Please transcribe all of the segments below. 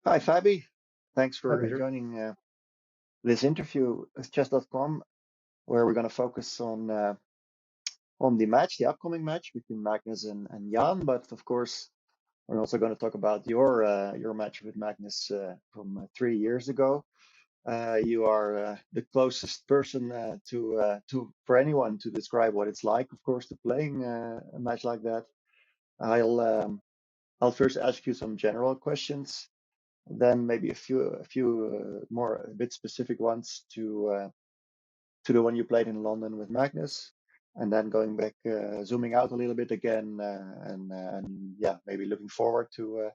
Hi, Fabi. Thanks Hi, for Peter. joining this interview with Chess.com, where we're going to focus on the match, the upcoming match between Magnus and Jan. But of course, we're also going to talk about your match with Magnus from 3 years ago. You are the closest person to for anyone to describe what it's like, of course, to playing a match like that. I'll um, I'll first ask you some general questions, then maybe a few more a bit specific ones to the one you played in London with Magnus, and then going back, zooming out a little bit again, and yeah, maybe looking forward to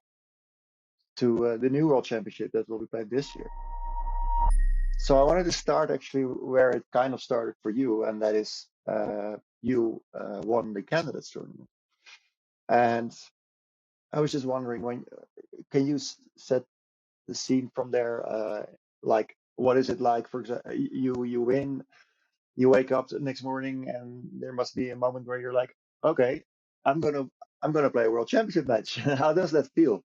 the new World Championship that will be played this year. So I wanted to start actually where it kind of started for you, and that is you won the candidates tournament, and I was just wondering when can you set the scene from there? Like, what is it like? For example, you win, you wake up the next morning, and there must be a moment where you're like, okay, I'm gonna I'm gonna play a world championship match. How does that feel?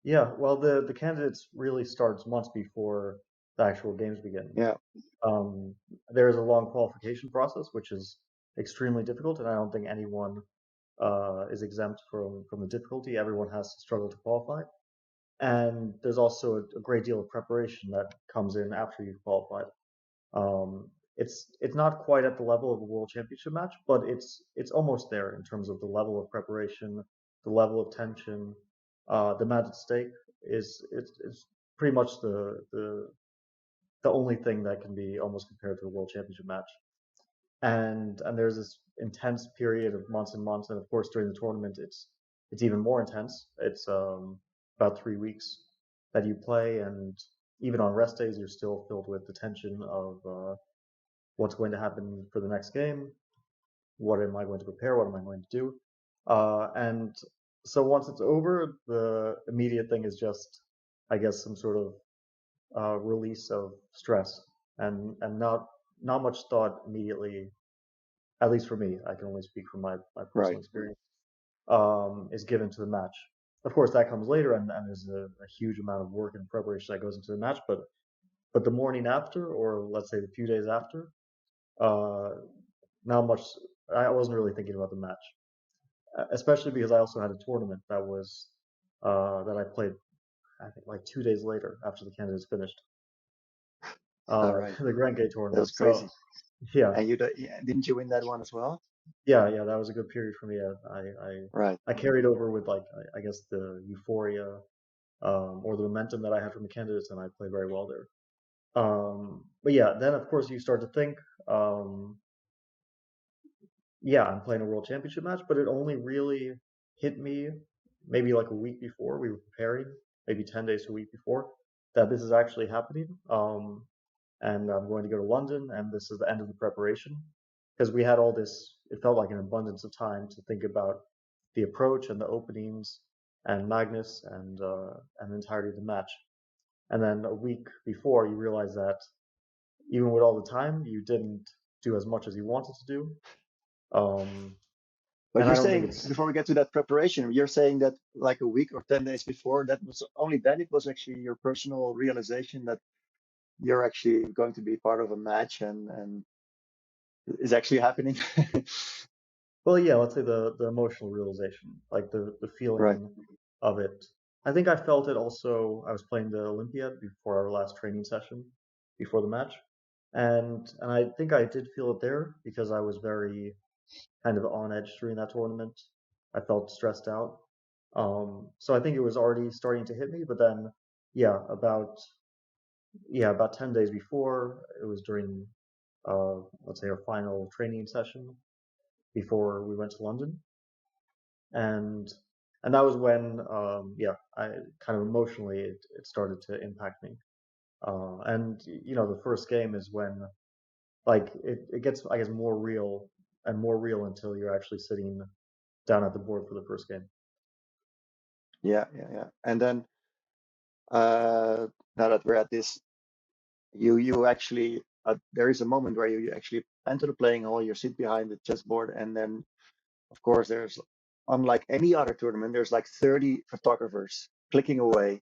Yeah, well, the candidates really starts months before the actual games begin. Yeah, There is a long qualification process, which is extremely difficult, and I don't think anyone is exempt from the difficulty. Everyone has to struggle to qualify, and there's also a great deal of preparation that comes in after you've qualified. It's not quite at the level of a world championship match, but it's almost there in terms of the level of preparation, the level of tension, the amount at stake it's pretty much the only thing that can be almost compared to a world championship match. And there's this intense period of months and months, and of course during the tournament it's even more intense. It's about 3 weeks that you play, and even on rest days you're still filled with the tension of what's going to happen for the next game, what am I going to prepare, what am I going to do, and so once it's over, the immediate thing is just, I guess, some sort of release of stress, and not much thought immediately, at least for me. I can only speak from my right. personal experience. Is given to the match. Of course, that comes later, and there's a huge amount of work and preparation that goes into the match. But the morning after, or let's say the few days after, uh, not much. I wasn't really thinking about the match, especially because I also had a tournament that I played, I think, like 2 days later after the candidates finished, All right, the Grand Gate that tournament. was So crazy. yeah, And yeah, didn't you win that one as well? yeah, that was a good period for me. Right. I carried over with, like, I guess, the euphoria, or the momentum that I had from the candidates, and I played very well there. But yeah, then of course you start to think, um, yeah, I'm playing a world championship match, but it only really hit me maybe like a week before we were preparing, maybe 10 days to a week before, that this is actually happening. And I'm going to go to London, and this is the end of the preparation, because we had all this, it felt like an abundance of time to think about the approach and the openings and Magnus and the entirety of the match. And then a week before, you realize that even with all the time, you didn't do as much as you wanted to do. Um, But and you're I don't think saying it's, before we get to that preparation, you're saying that like a week or 10 days before, that was only then it was actually your personal realization that you're actually going to be part of a match and is actually happening. well, yeah, let's say the emotional realization, like the Right. feeling of it. I think I felt it also. I was playing the Olympiad before our last training session, before the match, and I think I did feel it there because I was very kind of on edge during that tournament. I felt stressed out. So I think it was already starting to hit me, but then, yeah, about 10 days before, it was during, let's say, our final training session before we went to London, and and that was when, yeah, I kind of emotionally it started to impact me. And the first game is when, like, it gets, I guess, more real and more real until you're actually sitting down at the board for the first game. Yeah, yeah, yeah. And then uh, now that we're at this, you actually there is a moment where you actually enter the playing hall, you sit behind the chessboard, and then of course there's unlike any other tournament, there's like 30 photographers clicking away,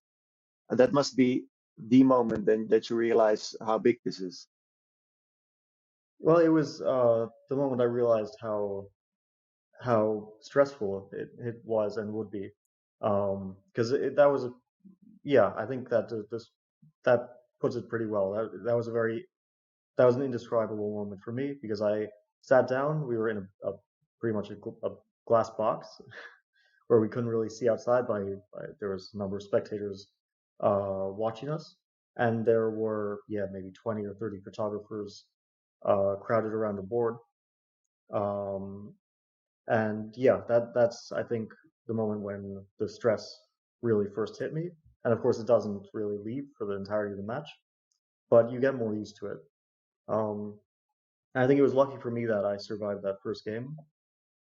That must be the moment then that you realize how big this is. Well, it was the moment I realized how stressful it was and would be, because that was yeah, I think that that puts it pretty well. That was an indescribable moment for me because I sat down. We were in a pretty much a glass box where we couldn't really see outside. There was a number of spectators watching us, and there were maybe 20 or 30 photographers crowded around the board. Um, and yeah, that's I think the moment when the stress really first hit me. And of course, it doesn't really leave for the entirety of the match, but you get more used to it. Um, and I think it was lucky for me that I survived that first game,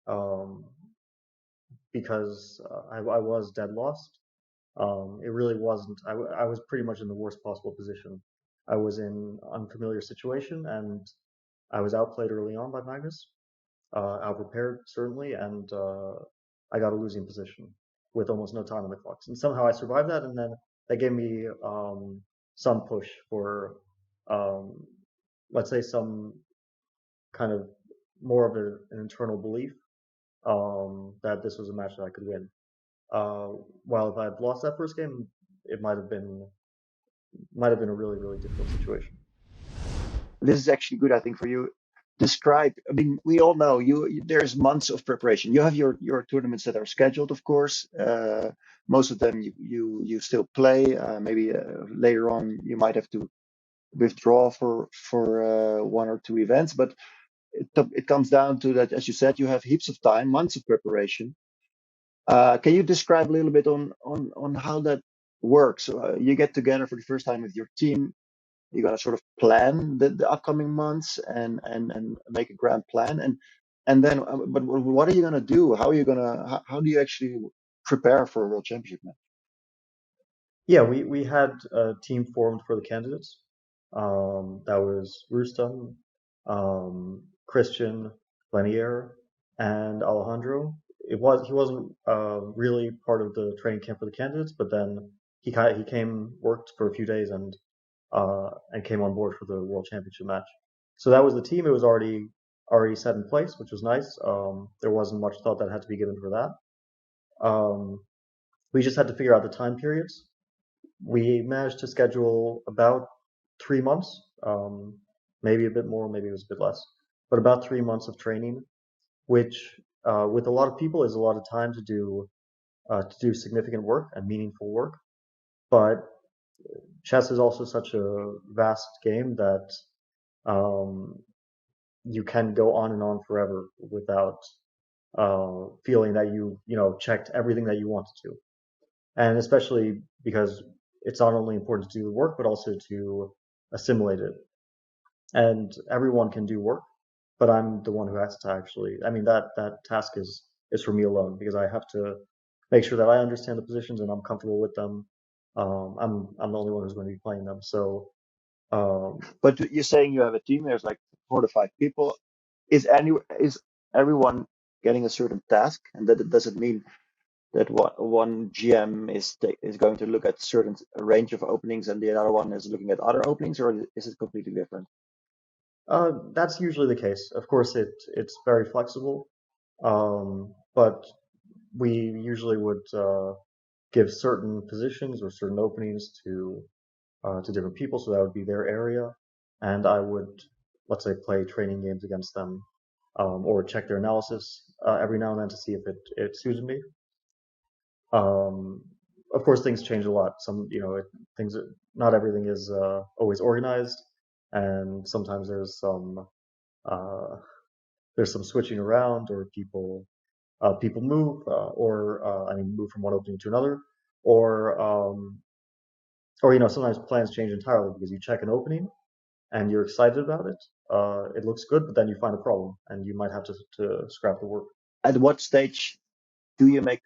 um, because I was dead lost. It really wasn't. I was pretty much in the worst possible position. I was in unfamiliar situation, and I was outplayed early on by Magnus, outprepared certainly, and I got a losing position with almost no time on the clock. And somehow I survived that, and then that gave me some push for, um, let's say, some kind of more of an internal belief that this was a match that I could win. Uh, while if I had lost that first game, it might have been a really difficult situation. This is actually good, I think, for you. Describe. I mean, we all know there's months of preparation. You have your tournaments that are scheduled, of course. Most of them you still play. Maybe later on you might have to withdraw for one or two events, but it comes down to that, as you said, you have heaps of time, months of preparation. Can you describe a little bit on how that works? You get together for the first time with your team. You're gonna sort of plan the upcoming months and make a grand plan, and then but what are you gonna do? How are you gonna how do you actually prepare for a world championship match? Yeah, we had a team formed for the candidates. That was Rustam, Christian, Lanier, and Alejandro. He wasn't really part of the training camp for the candidates, but then he came, worked for a few days, and came on board for the World Championship match. So that was the team. It was already set in place, which was nice. There wasn't much thought that had to be given for that. Um, we just had to figure out the time periods. We managed to schedule about 3 months, maybe a bit more, maybe it was a bit less, but about 3 months of training, which with a lot of people is a lot of time to do significant work and meaningful work. But chess is also such a vast game that um, you can go on and on forever without feeling that you checked everything that you wanted to. And especially because it's not only important to do the work, but also to assimilate it. And everyone can do work, but I'm the one who has to actually. I mean, that task is for me alone because I have to make sure that I understand the positions and I'm comfortable with them. I'm the only one who's going to be playing them. So um, But you're saying you have a team. There's like 4 to 5 people. Is everyone getting a certain task, and that does it mean that one GM is going to look at certain range of openings and the other one is looking at other openings, or is it completely different? that's usually the case. Of course, it's very flexible, but we usually would give certain positions or certain openings to different people, so that would be their area, and I would, let's say, play training games against them, or check their analysis every now and then to see if it suited me. Um, of course, things change a lot. Things, not everything is always organized, and sometimes uh, there's some switching around, or people move, or I mean, move from one opening to another, or sometimes plans change entirely because you check an opening and you're excited about it. It looks good, but then you find a problem and you might have to scrap the work. At what stage do you make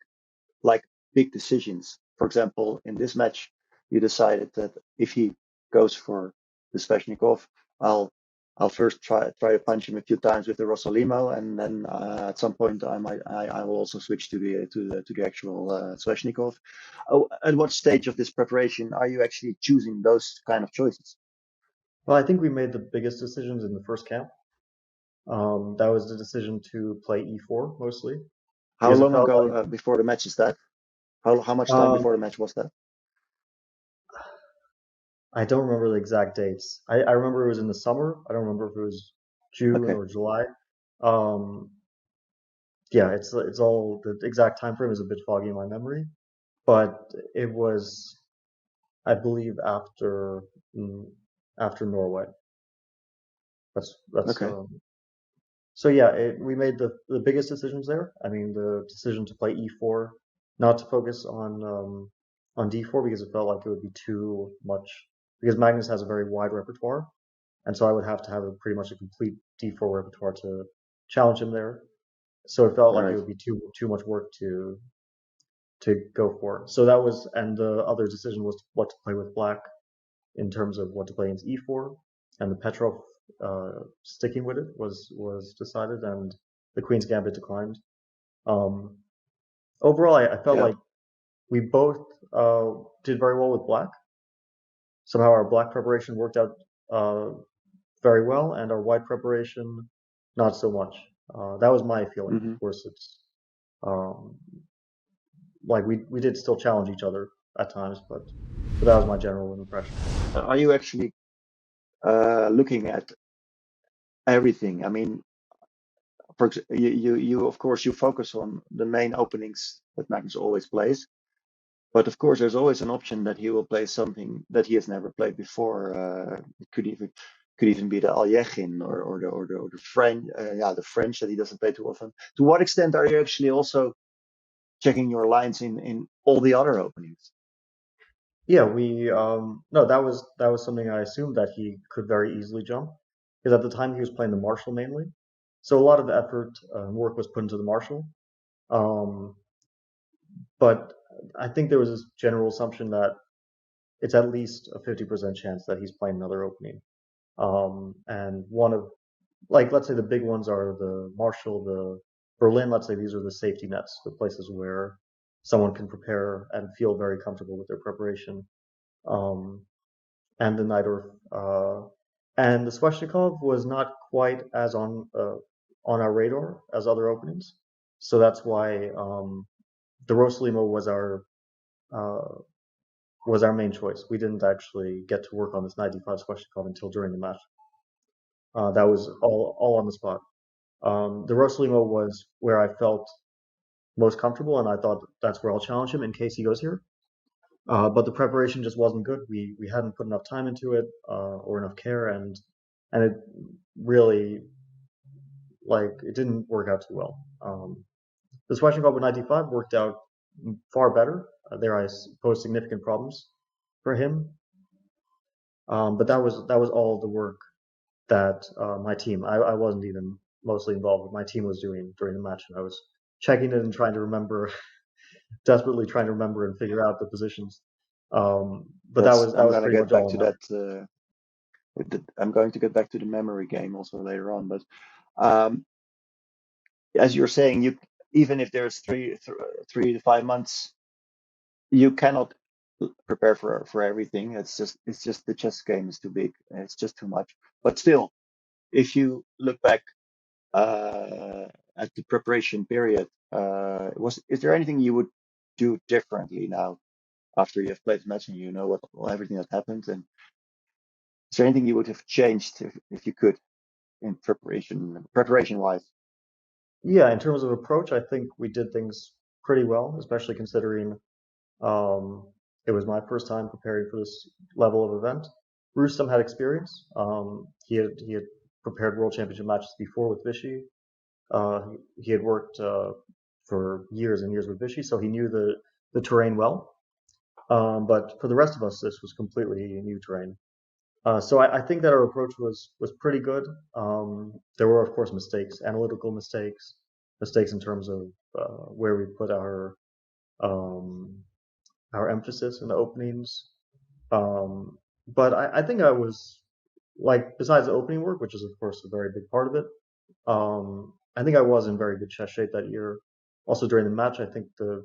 like big decisions? For example, in this match, you decided that if he goes for the Sveshnikov, I'll I'll first try to punch him a few times with the Rossolimo, and then at some point I will also switch to the actual Sveshnikov. Oh, at what stage of this preparation are you actually choosing those kind of choices? Well, I think we made the biggest decisions in the first camp. That was the decision to play e4 mostly How because it long felt ago like before the match is that? How much time um, before the match was that? I don't remember the exact dates. I remember it was in the summer. I don't remember if it was June Okay, or July. Um, yeah, it's all the exact time frame is a bit foggy in my memory, but it was, I believe, mm, after Norway. That's okay, so yeah. We made the biggest decisions there. I mean, the decision to play e4, not to focus on d4 because it felt like it would be too much. Because Magnus has a very wide repertoire, and so I would have to have pretty much a complete d4 repertoire to challenge him there. So it felt all like it right, would be too much work to go for. So that was, and the other decision was what to play with black in terms of what to play into e4, and the Petrov sticking with it was decided, and the Queen's Gambit declined. Um, Overall, I felt yeah. like we both did very well with black. Somehow our black preparation worked out uh, very well, and our white preparation not so much. That was my feeling. Hmm. Of course, it's um, like we did still challenge each other at times, but that was my general impression. Are you actually looking at everything? I mean, you of course you focus on the main openings that Magnus always plays, but of course there's always an option that he will play something that he has never played before. It could even be the Aljechin or the French, yeah, the French that he doesn't play too often. To what extent are you actually also checking your lines in all the other openings? Yeah, we no, that was something I assumed that he could very easily jump because at the time he was playing the Marshall mainly, so a lot of the effort and work was put into the Marshall. Um, but I think there was this general assumption that it's at least a 50% chance that he's playing another opening. And one of, like, let's say the big ones are the Marshall, the Berlin. Let's say these are the safety nets, the places where someone can prepare and feel very comfortable with their preparation. Um, and the Najdorf. And the Sveshnikov was not quite as on our radar as other openings, so that's why the Rosalimo uh, was our main choice. We didn't actually get to work on this 95 Sveshnikov until during the match. That was all on the spot. The Rosalimo was where I felt most comfortable, and I thought that's where I'll challenge him in case he goes here. But the preparation just wasn't good. We hadn't put enough time into it or enough care, and it really, like, it didn't work out too well. The Swashing with 95 worked out far better. There I posed significant problems for him, but that was all the work that my team. I wasn't even mostly involved, but my team was doing during the match, and I was checking it and trying to remember, desperately trying to remember and figure out the positions. But that Yes, was that I'm was gonna pretty get much back all to on him. that. I'm going to get back to the memory game also later on. But um, as you're saying, you even if there's 3 to 5 months, you cannot prepare for everything. It's just the chess game is too big. It's just too much. But still, if you look back at the preparation period, is there anything you would do differently now after you have played the match and you know what everything that happened? And is there anything you would have changed if you could in preparation wise? Yeah, in terms of approach, I think we did things pretty well, especially considering um, it was my first time preparing for this level of event. Rustam had experience. He had prepared world championship matches before with Vichy. He had worked for years and years with Vichy, so he knew the terrain well. But for the rest of us, this was completely new terrain. So I think that our approach was pretty good. There were, of course, mistakes, analytical mistakes, mistakes in terms of where we put um, our emphasis in the openings. Um, but I think I was like besides the opening work, which is of course a very big part of it, I think I was in very good chess shape that year. Also during the match, I think the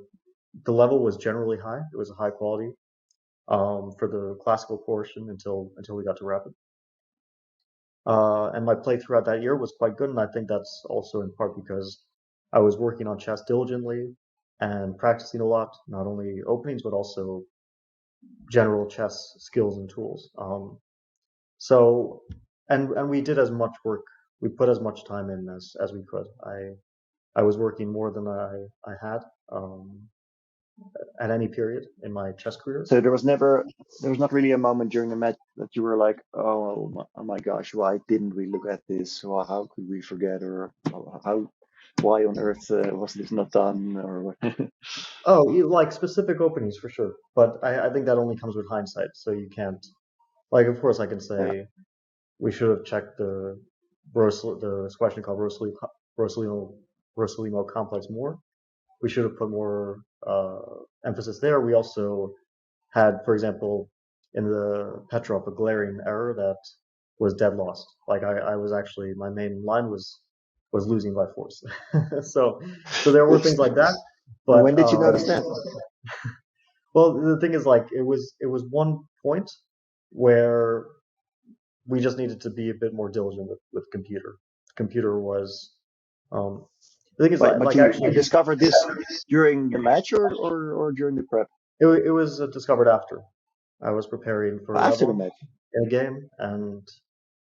level was generally high. It was a high quality for the classical portion until we got to rapid. And my play throughout that year was quite good, and I think that's also in part because I was working on chess diligently and practicing a lot, not only openings but also general chess skills and tools. So, and we did as much work, we put as much time in as we could. I was working more than I had at any period in my chess career. So there was not really a moment during the match that you were like, oh my gosh, why didn't we look at this? Well, how could we forget? Or why on earth was this not done? Or Oh, you like specific openings for sure, but I think that only comes with hindsight. So you can't like, of course, I can yeah, say we should have checked the question called Rosolino complex more. We should have put more emphasis there. We also had, for example, in the Petrov, a glaring error that was dead lost. Like I was actually my main line was losing by force. so so there were oops. things like that. And But when did you notice that? well, the thing is, like it was one point where we just needed to be a bit more diligent with computer. The computer was um, the thing is But like you actually discovered this during the match or during the prep? it was discovered after I was preparing for a After the level match. in a game and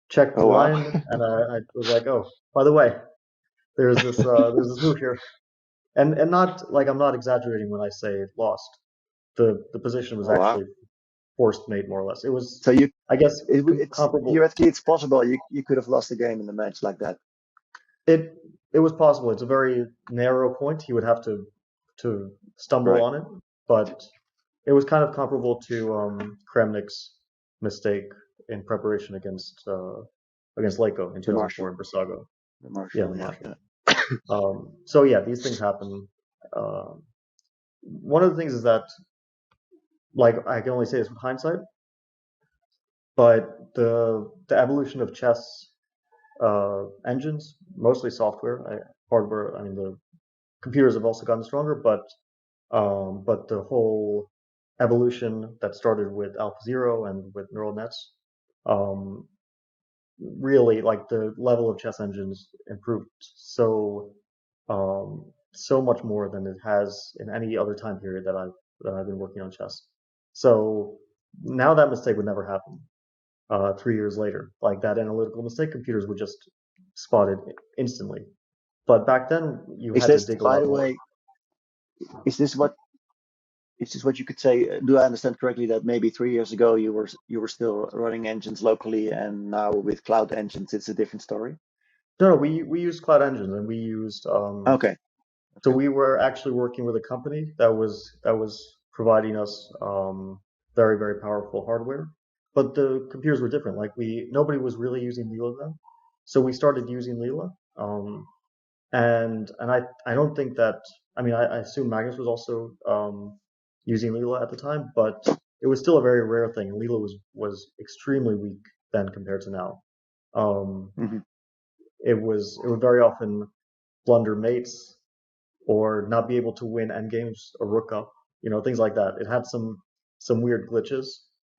checked Oh the wow. line, and I was like, oh, by the way, there's this move here, and not like I'm not exaggerating when I say lost. The position was Oh wow. actually forced mate more or less. It was, So I guess, it's comparable. theoretically it's possible you could have lost the game in the match like that. It it was possible. It's a very narrow point. He would have to stumble Right. on it, but it was kind of comparable to Kramnik's mistake in preparation against Leko in The 2004 Marshall. in Brissago. The Yeah, Marshall, the yeah, Marshall. yeah. So yeah, these things happen. Uh, One of the things is that, like, I can only say this with hindsight, but the evolution of chess engines, mostly software, hardware. I mean, the computers have also gotten stronger, but the whole evolution that started with AlphaZero and with neural nets, um, really, like, the level of chess engines improved so much more than it has in any other time period that I've been working on chess. So now that mistake would never happen. 3 years later, like that analytical mistake, computers would just spot it instantly. But back then, you Is had to this, dig a by lot the more. way, is this what is this what you could say? Do I understand correctly that maybe 3 years ago you were still running engines locally, and now with cloud engines it's a different story? No, no, we used cloud engines, and we used Okay, so okay, we were actually working with a company that was providing us very, very powerful hardware, but the computers were different. Like, we nobody was really using Leela then, so we started using Leela. And I don't think that, I mean, I assume Magnus was also using Leela at the time, but it was still a very rare thing. Leela was extremely weak then compared to now. Um, hmm it would very often blunder mates or not be able to win endgames or rook up, things like that. It had some weird glitches,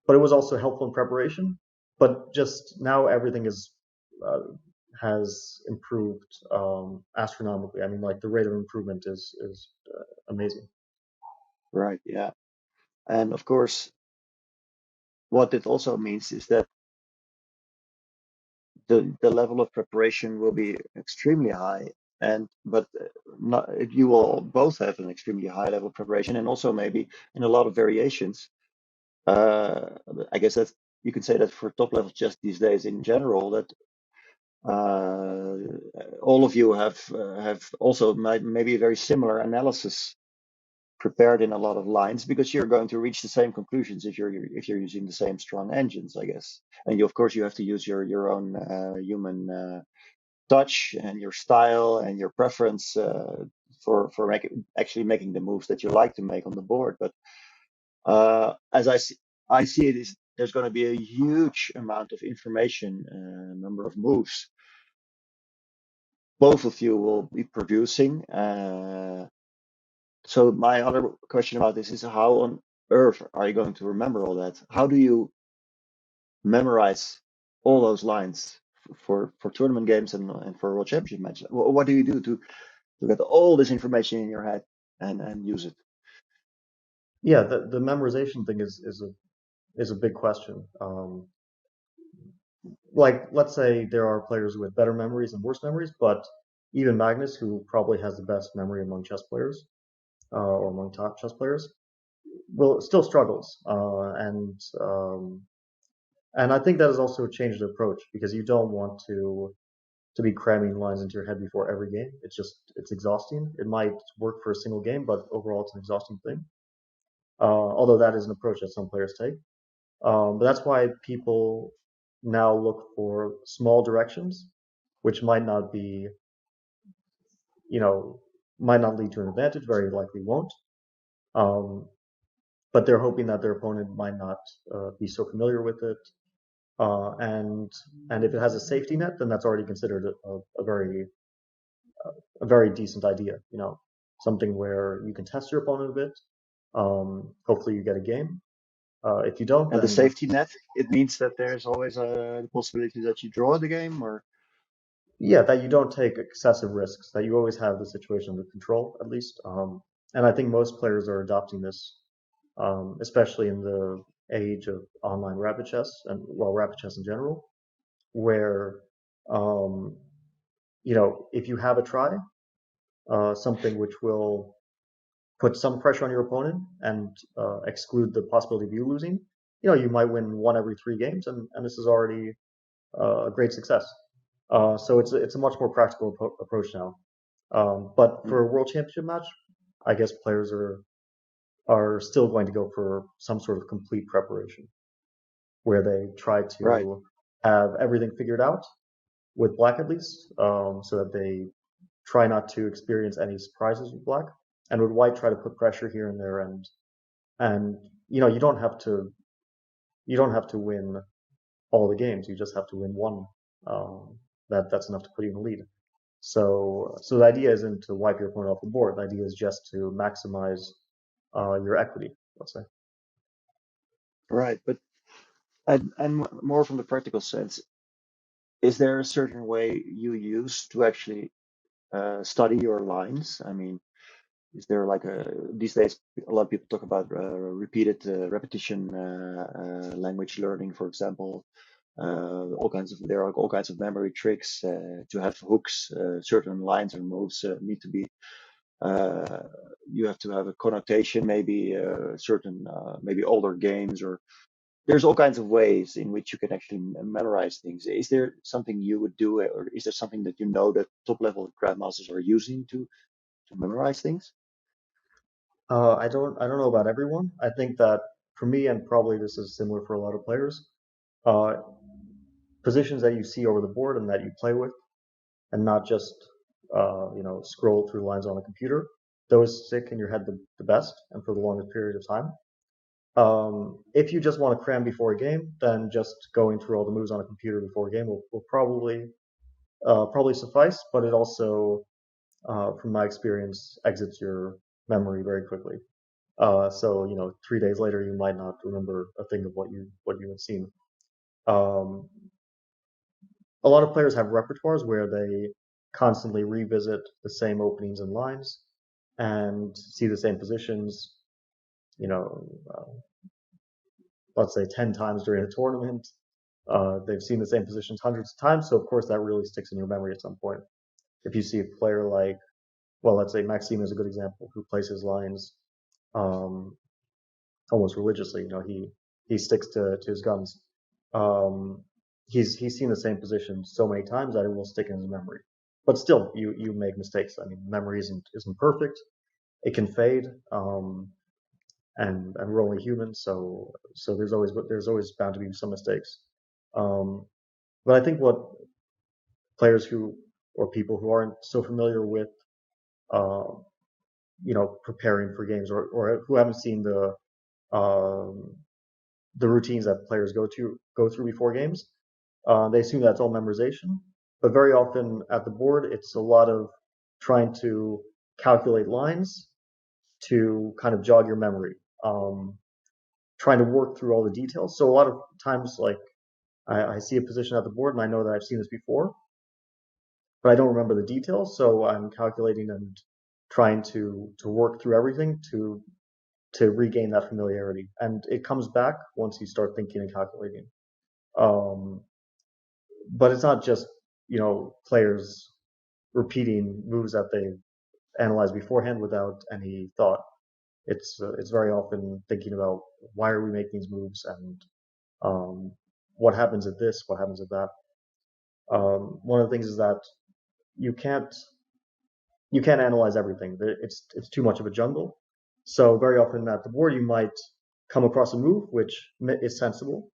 but it was also helpful in preparation. But just now everything uh, has improved astronomically. I mean, like, the rate of improvement is amazing. right, yeah. And of course, what it also means is that the level of preparation will be extremely high, and but not you will both have an extremely high level of preparation, and also maybe in a lot of variations. Uh, I guess that you can say that for top level chess these days in general, that uh, all of you have also maybe a very similar analysis prepared in a lot of lines, because you're going to reach the same conclusions if you're using the same strong engines, I guess. And you, of course, you have to use your own human touch and your style and your preference actually making the moves that you like to make on the board. But as I see it, is there's going to be a huge amount of information, number of moves both of you will be producing. So my other question about this is, how on earth are you going to remember all that? How do you memorize all those lines for tournament games and for World Championship matches? What do you do to get all this information in your head and use it? Yeah, the memorization thing is a big question. Like, let's say there are players with better memories and worse memories, but even Magnus, who probably has the best memory among chess players, or among top chess players, will still struggles. And I think that has also changed the approach, because you don't want to be cramming lines into your head before every game. It's exhausting. It might work for a single game, but overall it's an exhausting thing. Although that is an approach that some players take. But that's why people now look for small directions, which might not be, might not lead to an advantage, very likely won't. Um, but they're hoping that their opponent might not be so familiar with it. And if it has a safety net, then that's already considered a very decent idea. Something where you can test your opponent a bit. Hopefully you get a game. If you don't, And the then safety net, it means that there's always a possibility that you draw the game, or yeah, that you don't take excessive risks, that you always have the situation under control, at least. And I think most players are adopting this, especially in the age of online rapid chess and, well, rapid chess in general, where, um, if you have a try, something which will put some pressure on your opponent and exclude the possibility of you losing, you might win one every 3 games, and this is already a great success. So it's a much more practical approach now. But for a world championship match, I guess players are still going to go for some sort of complete preparation, where they try right. to have everything figured out with black, at least, so that they try not to experience any surprises with black, and with white try to put pressure here and there, and you don't have to win all the games. You just have to win one. That's enough to put you in the lead. So the idea isn't to wipe your opponent off the board. The idea is just to maximize your equity, let's say. Right, but and more from the practical sense, is there a certain way you use to actually study your lines? I mean, is there like these days a lot of people talk about repeated repetition, language learning, for example. There are all kinds of memory tricks to have hooks. Certain lines or moves need to be. Uh, you have to have a connotation, maybe certain, maybe older games, or there's all kinds of ways in which you can actually memorize things. Is there something you would do, or is there something that that top level grandmasters are using to memorize things? I don't know about everyone. I think that for me, and probably this is similar for a lot of players, uh, positions that you see over the board and that you play with, and not just scroll through lines on a computer, those stick in your head the best and for the longest period of time. If you just want to cram before a game, then just going through all the moves on a computer before a game will probably suffice, but it also, from my experience, exits your memory very quickly. So 3 days later, you might not remember a thing of what you have seen. Um, a lot of players have repertoires where they constantly revisit the same openings and lines and see the same positions. You know, uh, let's say 10 times during a tournament. They've seen the same positions hundreds of times, so of course that really sticks in your memory at some point. If you see a player like, well, let's say Maxime is a good example, who plays his lines um, almost religiously. He sticks to his guns. Um, he's seen the same position so many times that it will stick in his memory. But still, you make mistakes. I mean, memory isn't perfect. It can fade, and we're only human, so there's always bound to be some mistakes. Um, but I think what players who or people who aren't so familiar with uh, preparing for games, or who haven't seen um, the routines that players go through before games. They assume that's all memorization, but very often at the board, it's a lot of trying to calculate lines to kind of jog your memory, trying to work through all the details. So a lot of times, like I see a position at the board and I know that I've seen this before, but I don't remember the details. So I'm calculating and trying to work through everything to regain that familiarity. And it comes back once you start thinking and calculating. Um, but it's not just, players repeating moves that they analyzed beforehand without any thought. It's very often thinking about why are we making these moves and what happens at this, what happens at that. One of the things is that you can't analyze everything. It's too much of a jungle. So very often at the board you might come across a move which is sensible.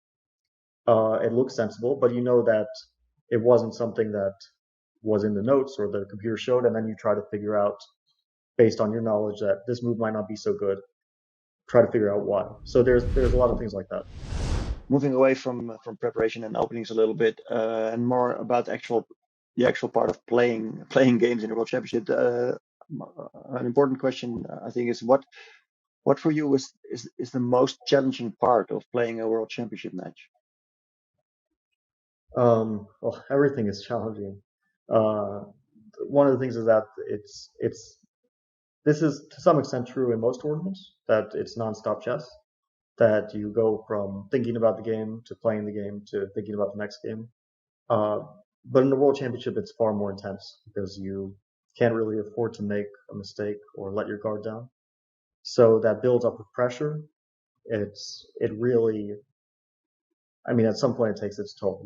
It looks sensible, but you know that it wasn't something that was in the notes or the computer showed, and then you try to figure out, based on your knowledge, that this move might not be so good. Try to figure out why. So there's a lot of things like that. Moving away from preparation and openings a little bit, and more about the actual part of playing games in the World Championship. An important question, I think, is what for you is the most challenging part of playing a World Championship match? Well, everything is challenging. Uh, One of the things is that this is to some extent true in most tournaments, that it's nonstop chess, that you go from thinking about the game to playing the game to thinking about the next game. Uh, but in the World Championship, it's far more intense because you can't really afford to make a mistake or let your guard down. So that builds up with pressure. It really, I mean, at some point it takes its toll.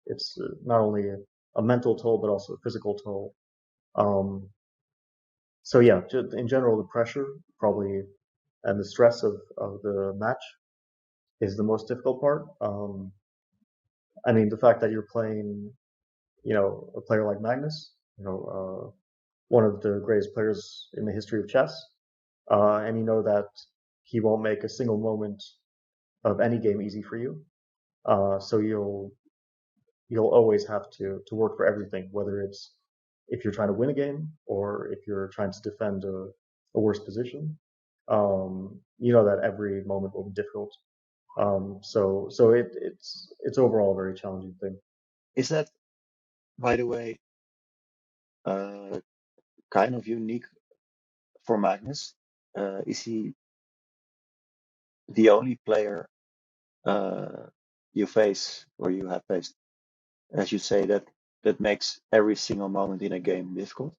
It's not only a mental toll but also a physical toll. Um, so yeah, in general, the pressure probably and the stress of the match is the most difficult part. I mean, the fact that you're playing, a player like Magnus, one of the greatest players in the history of chess, and you know that he won't make a single moment of any game easy for you. So you'll always have to work for everything, whether it's if you're trying to win a game or if you're trying to defend a worse position. You know that every moment will be difficult. So it's overall a very challenging thing. Is that, by the way, uh, kind of unique for Magnus? Is he the only player uh, you face or you have faced, as you say, that makes every single moment in a game difficult?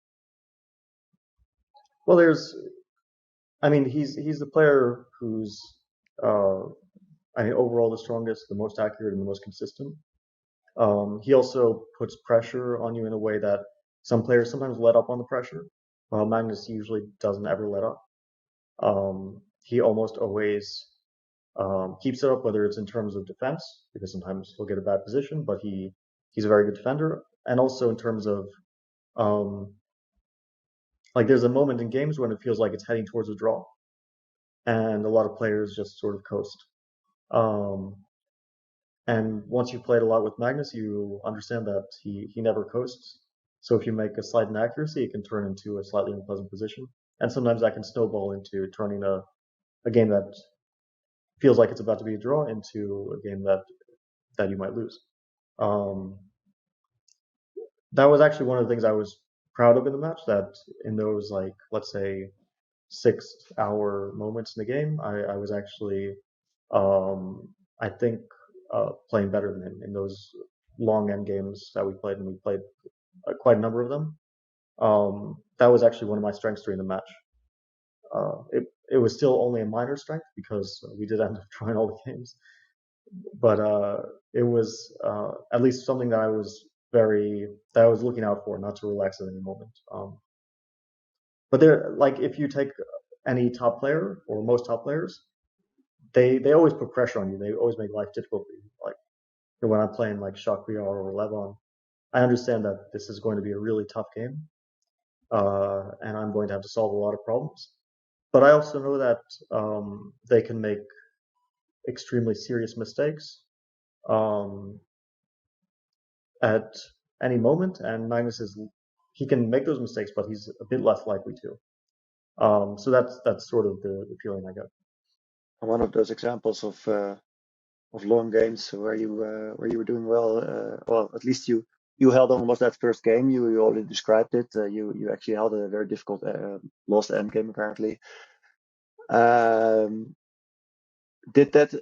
Well, I mean, he's the player who's, uh, I mean, overall the strongest, the most accurate, and the most consistent. He also puts pressure on you in a way that some players sometimes let up on the pressure, while Magnus usually doesn't ever let up. He almost always keeps it up, whether it's in terms of defense, because sometimes he'll get a bad position, but he's a very good defender, and also in terms of um, like there's a moment in games when it feels like it's heading towards a draw, and a lot of players just sort of coast. Um, and once you've played a lot with Magnus, you understand that he never coasts. So if you make a slight inaccuracy, it can turn into a slightly unpleasant position, and sometimes that can snowball into turning a game that feels like it's about to be a draw into a game that you might lose. Um, that was actually one of the things I was proud of in the match. That in those, like, let's say 6 hour moments in the game, I was actually I think playing better than him in those long end games that we played, and we played quite a number of them. That was actually one of my strengths during the match. It was still only a minor strength because we did end up drawing all the games, but it was at least something that I was looking out for, not to relax at any moment. But there, like, if you take any top player or most top players, they always put pressure on you. They always make life difficult for you. Like when I'm playing like Shakriar or Levon, I understand that this is going to be a really tough game, and I'm going to have to solve a lot of problems. But I also know that they can make extremely serious mistakes at any moment, and Magnus he can make those mistakes, but he's a bit less likely to. So that's sort of the feeling I get. One of those examples of long games where you were doing well. Well, at least you held on. Was that first game? You already described it. You actually held a very difficult lost end game apparently. Um, did that?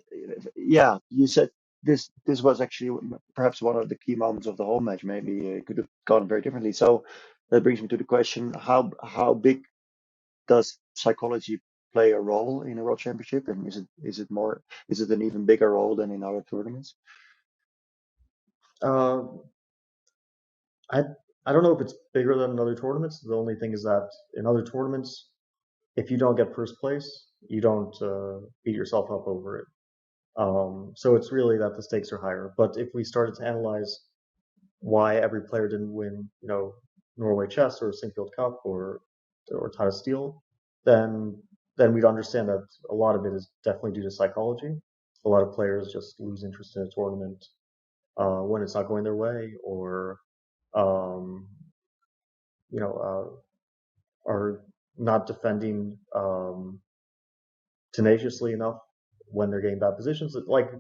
Yeah, you said this was actually perhaps one of the key moments of the whole match. Maybe it could have gone very differently. So that brings me to the question: how big does psychology play a role in a world championship, and is it an even bigger role than in other tournaments? Uh, I I don't know if it's bigger than in other tournaments. The only thing is that in other tournaments, if you don't get first place, you don't beat yourself up over it. So it's really that the stakes are higher. But if we started to analyze why every player didn't win, Norway Chess or Sinfield Cup or Tata Steel, then we'd understand that a lot of it is definitely due to psychology. A lot of players just lose interest in a tournament when it's not going their way, or um, are not defending tenaciously enough when they're getting bad positions. Like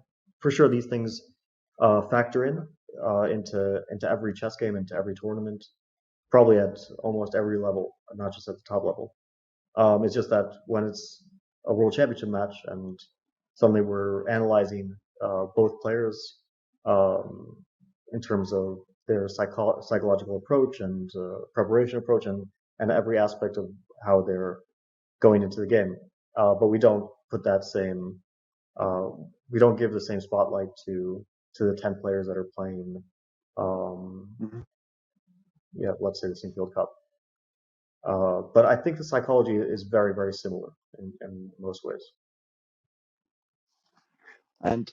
for sure, these things factor in into every chess game, into every tournament, probably at almost every level, not just at the top level. It's just that when it's a world championship match and suddenly we're analyzing both players um, in terms of their psychological approach and preparation approach and every aspect of how they're going into the game. But we don't put that same, uh, we don't give the same spotlight to the 10 players that are playing, um, Mhm. yeah, let's say the Sinfield Cup. But I think the psychology is very, very similar in most ways. And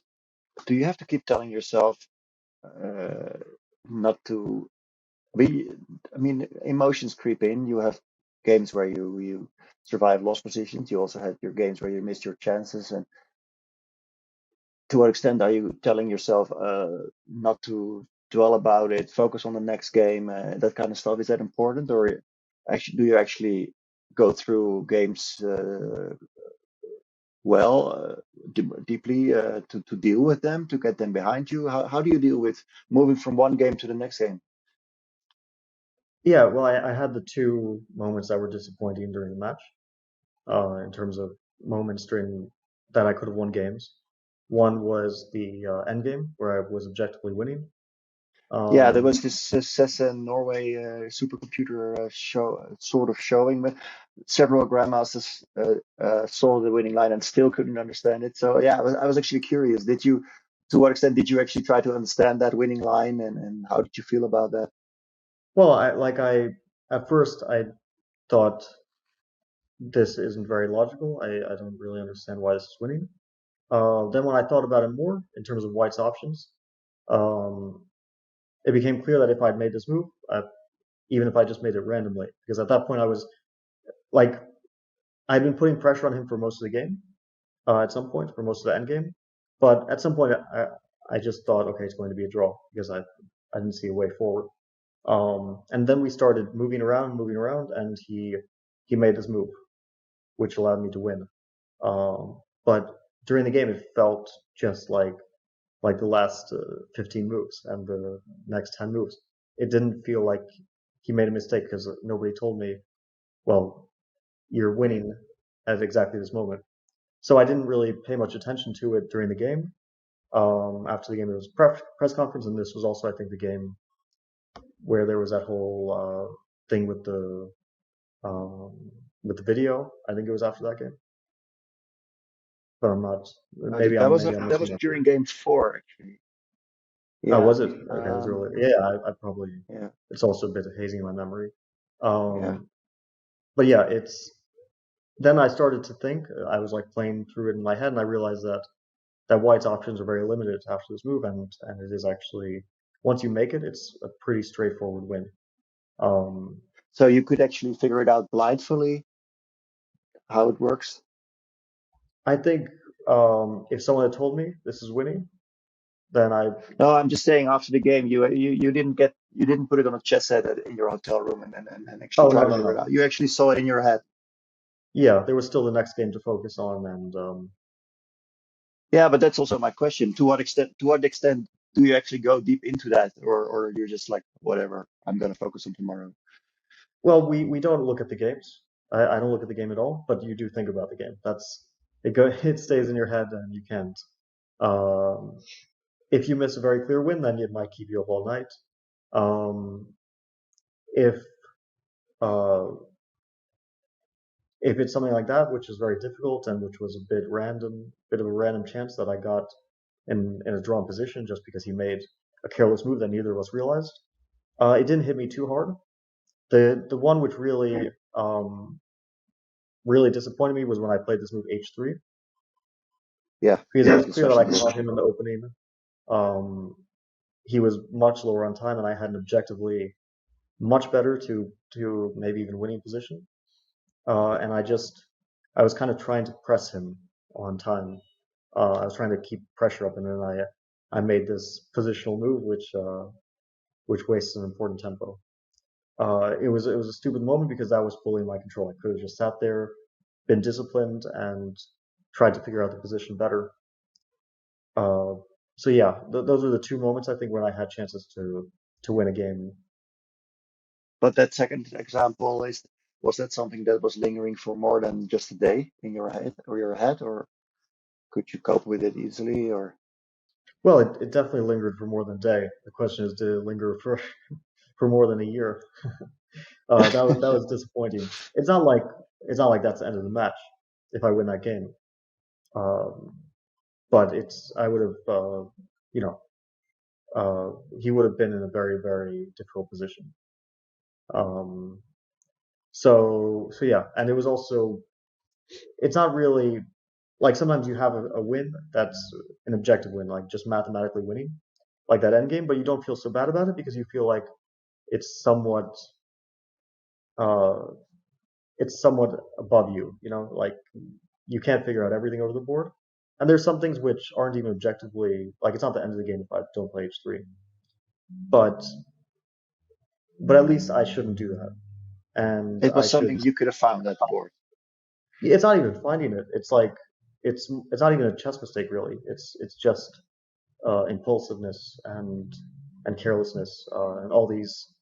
do you have to keep telling yourself uh, not to be? I mean, emotions creep in. You have games where you survive lost positions. You also had your games where you missed your chances. And to what extent are you telling yourself not to dwell about it, focus on the next game, that kind of stuff? Is that important, or actually do you actually go through games well, deeply to deal with them, to get them behind you? How do you deal with moving from one game to the next game? Yeah, well, I had the two moments that were disappointing during the match, in terms of moments during that I could have won games. One was the end game where I was objectively winning. Yeah, there Um, was this CESA Norway supercomputer show, sort of showing, but several grandmasters saw the winning line and still couldn't understand it. So yeah, I was actually curious. To what extent did you actually try to understand that winning line, and how did you feel about that? well, at first I thought this isn't very logical. I don't really understand why this is winning. Then when I thought about it more in terms of White's options, um, it became clear that if I'd made this move, even if I just made it randomly, because at that point I was like, I'd been putting pressure on him for most of the game, at some point, for most of the end game. But at some point, I just thought, okay, it's going to be a draw because I didn't see a way forward. And then we started moving around, and he made this move, which allowed me to win. But during the game, it felt just like the last 15 moves and the next 10 moves. It didn't feel like he made a mistake because nobody told me, well, you're winning at exactly this moment. So I didn't really pay much attention to it during the game. After the game, there was a press conference, and this was also, I think, the game where there was that whole thing um, with the video. I think it was after that game, but I'm not. Maybe I'm That mixing was it up here. during game four, actually. Oh, Yeah. was it? Okay, it was early. Yeah, I probably. Yeah. It's also a bit hazy in my memory. Yeah. Um, but yeah, it's. Then I started to think. I was like playing through it in my head, and I realized that White's options are very limited after this move, and it is actually once you make it, it's a pretty straightforward win. Um, So you could actually figure it out blindly how it works. I think. If someone had told me this is winning, then I No, I'm just saying after the game, you didn't put it on a chess set in your hotel room and actually oh try no to no figure it no out. You actually saw it in your head. yeah, there was still the next game to focus on, and Yeah, but that's also my question. To what extent do you actually go deep into that, or you're just like, whatever, I'm gonna focus on tomorrow. well, we don't look at the games. I don't look at the game at all, but you do think about the game. That's it. It stays in your head, and you can't. Um, if you miss a very clear win, then it might keep you up all night. Um, if uh, if it's something like that, which is very difficult and which was a bit of a random chance that I got in a drawn position just because he made a careless move that neither of us realized, it didn't hit me too hard. The one which really disappointed me was when I played this move h3 Yeah, because it yeah, was the clear that I Russian move. caught him in the opening. Um, he was much lower on time, and I had an objectively much better to maybe even winning position. And I was kind of trying to press him on time. I was trying to keep pressure up, and then I made this positional move, which wastes an important tempo. It was a stupid moment because that was fully in my control. I could have just sat there, been disciplined, and tried to figure out the position better. Uh, so yeah, those are the two moments I think when I had chances to win a game. But that second example was that something that was lingering for more than just a day in your head, or could you cope with it easily, or Well, it definitely lingered for more than a day. The question is, did it linger for for more than a year? That was disappointing. It's not like that's the end of the match if I win that game. Um, but it's I would have you know he would have been in a very difficult position. Um, so yeah, and it was also it's not really like sometimes you have a win that's an objective win, like just mathematically winning, like that end game, but you don't feel so bad about it because you feel like it's somewhat uh, it's somewhat above you, like you can't figure out everything over the board. And there's some things which aren't even objectively like it's not the end of the game if I don't play h3, but at least I shouldn't do that, and it I was should. something you could have found at the board? It's not even finding it. It's like it's not even a chess mistake really. It's just impulsiveness and carelessness and all these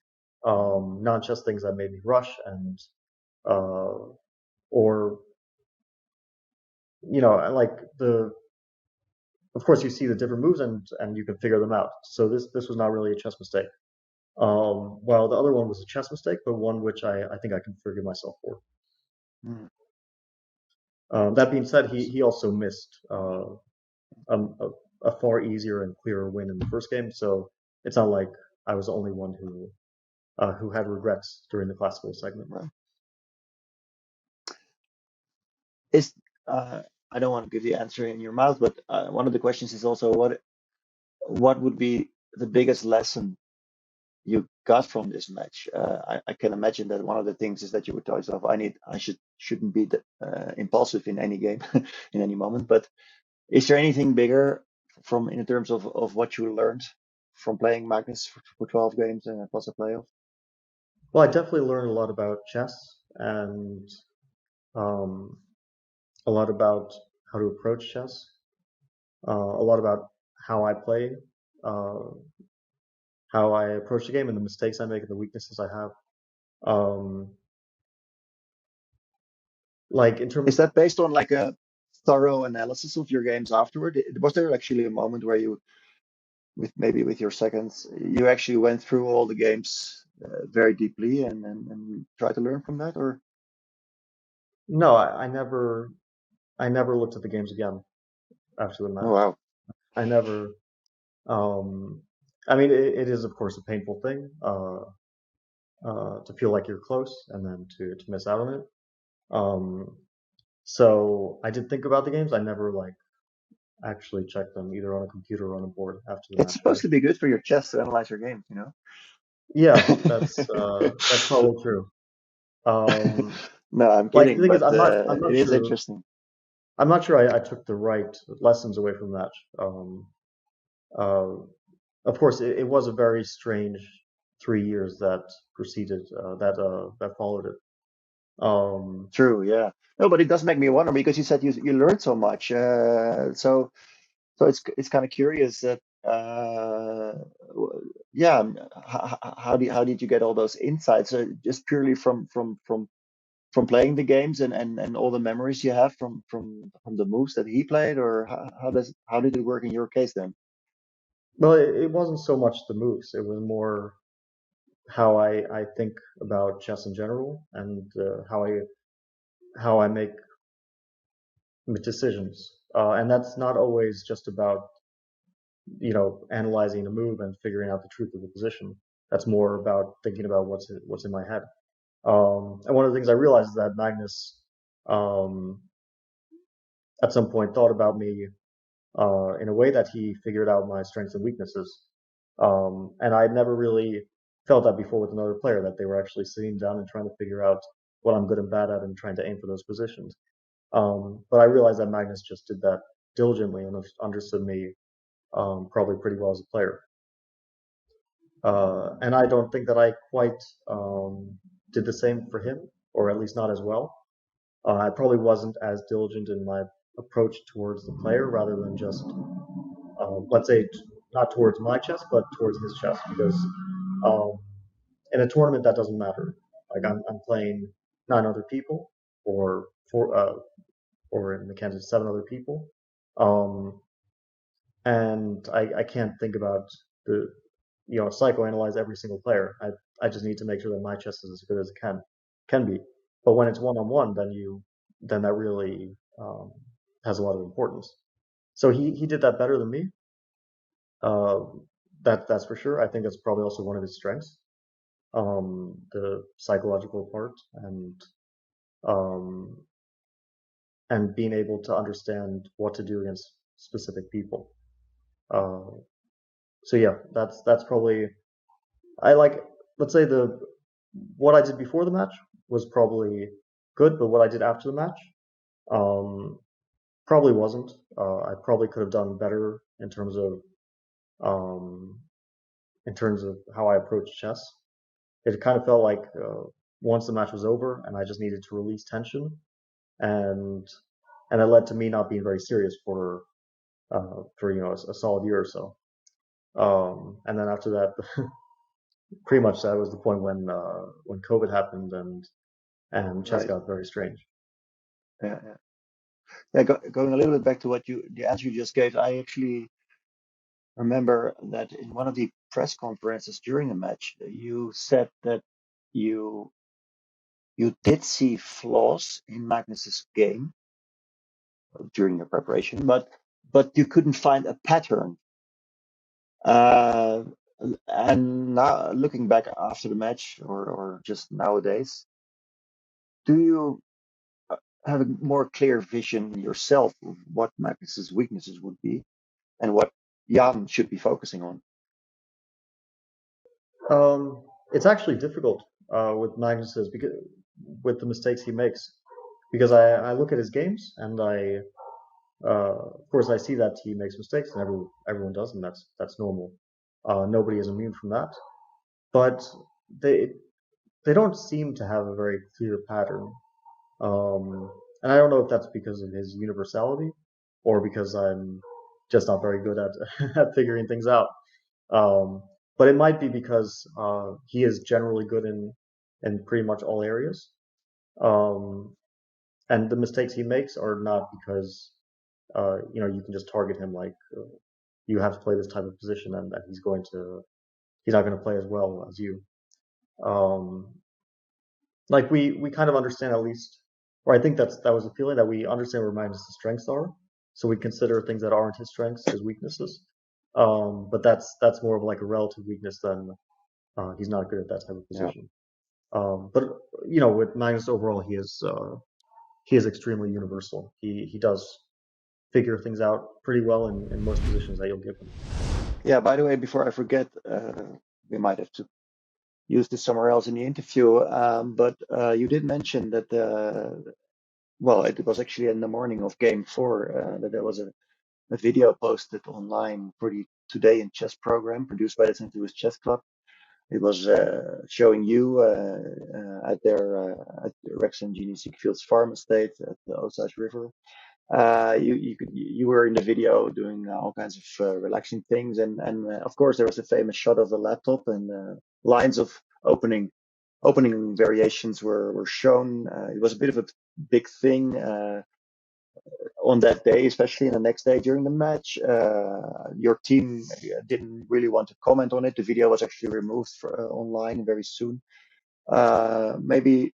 non-chess things that made me rush and uh, or like the of course you see the different moves and you can figure them out. So this was not really a chess mistake. While the other one was a chess mistake, but one which I think I can forgive myself for. Hmm. That being said, he also missed um, a, a far easier and clearer win in the first game, so it's not like I was the only one who had regrets during the classical segment. Right. Is I don't want to give the answer in your mouth, but one of the questions is also what would be the biggest lesson you got from this match? I can imagine that one of the things is that you would tell yourself, shouldn't be impulsive in any game, in any moment. But is there anything bigger from in terms of what you learned from playing Magnus for 12 games and plus a playoff? Well, I definitely learned a lot about chess and um, a lot about how to approach chess, a lot about how I play, uh, how I approach the game, and the mistakes I make and the weaknesses I have. Um, like in terms, Is that based on like a thorough analysis of your games afterward? Was there actually a moment where you, with your seconds, you actually went through all the games very deeply and try to learn from that, or? no, I never looked at the games again after the Oh match. wow. I never. Um, I mean, it is of course a painful thing to feel like you're close and then to miss out on it. Um, so I did think about the games. I never like actually checked them either on a computer or on a board after the It's match day. supposed to be good for your chest to analyze your games, you know? Yeah, that's probably true. Um, No, I'm like the kidding, thing is, but I'm it not is sure. interesting. I'm not sure I took the right lessons away from that. Uh, of course, it was a very strange 3 years that preceded that followed it. True, yeah. No, but it does make me wonder because you said you learned so much. So it's kind of curious that yeah, how did you get all those insights? Just purely from playing the games and all the memories you have from the moves that he played, or how did it work in your case then? Well, it wasn't so much the moves; it was more how I think about chess in general and how I make decisions. And that's not always just about analyzing a move and figuring out the truth of the position. That's more about thinking about what's in my head. And one of the things I realized is that Magnus, um, at some point, thought about me in a way that he figured out my strengths and weaknesses. And I'd never really felt that before with another player, that they were actually sitting down and trying to figure out what I'm good and bad at and trying to aim for those positions. But I realized that Magnus just did that diligently and understood me probably pretty well as a player. And I don't think that I quite did the same for him, or at least not as well. I probably wasn't as diligent in my approach towards the player rather than just, let's say, not towards my chess, but towards his chess. Because um, in a tournament, that doesn't matter. Like I'm playing 9 other people, or four, or in the case 7 other people, um, and I can't think about the psychoanalyze every single player. I just need to make sure that my chess is as good as it can be. But when it's one on one, then that really has a lot of importance. So he did that better than me. Uh, that's for sure. I think that's probably also one of his strengths, the psychological part um, and being able to understand what to do against specific people. Uh, so yeah, that's probably I like, let's say, the what I did before the match was probably good, but what I did after the match um, probably wasn't. I probably could have done better um, in terms of how I approached chess. It kind of felt like once the match was over and I just needed to release tension, and it led to me not being very serious for a solid year or so. And then after that, pretty much that was the point when COVID happened and chess Right. got very strange. Yeah, yeah. Yeah, going a little bit back to the answer you just gave, I actually remember that in one of the press conferences during the match, you said that you you did see flaws in Magnus's game during your preparation, but you couldn't find a pattern. Uh, and now looking back after the match, or just nowadays, do you have a more clear vision yourself of what Magnus's weaknesses would be and what Jan should be focusing on? It's actually difficult with Magnus's because with the mistakes he makes, because I look at his games and of course I see that he makes mistakes, and everyone does, and that's normal. Nobody is immune from that, but they they don't seem to have a very clear pattern. And I don't know if that's because of his universality or because I'm just not very good at at figuring things out. Um, but it might be because he is generally good in pretty much all areas. Um, and the mistakes he makes are not because you can just target him like you have to play this type of position, and that he's not going to play as well as you. Um, like we kind of understand, at least, or I think that was the feeling, that we understand where Magnus' strengths are, so we consider things that aren't his strengths his weaknesses. But that's more of like a relative weakness than he's not good at that type of Yeah. position. But with Magnus overall, he is extremely universal. He does figure things out pretty well in most positions that you'll give him. Yeah, by the way, before I forget, we might have to use this somewhere else in the interview, but you did mention that well, it was actually in the morning of game four that there was a video posted online for the Today in Chess program produced by the St. Louis Chess Club. It was showing you at Rex and Jeannie Siegfield's farm estate at the Osage River. You were in the video doing all kinds of relaxing things, and of course there was a famous shot of the laptop and lines of opening variations were shown. It was a bit of a big thing on that day, especially in the next day during the match. Your team didn't really want to comment on it. The video was actually removed online very soon. Maybe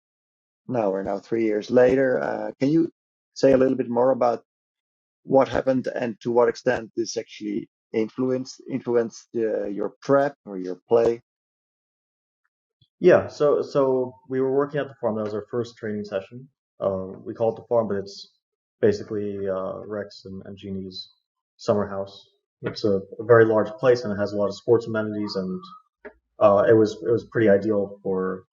now we're now 3 years later. Can you say a little bit more about what happened and to what extent this actually influenced your prep or your play? Yeah, so we were working at the farm. That was our first training session. We call it the farm, but it's basically Rex and Jeannie's summer house. It's a very large place and it has a lot of sports amenities, and it was pretty ideal for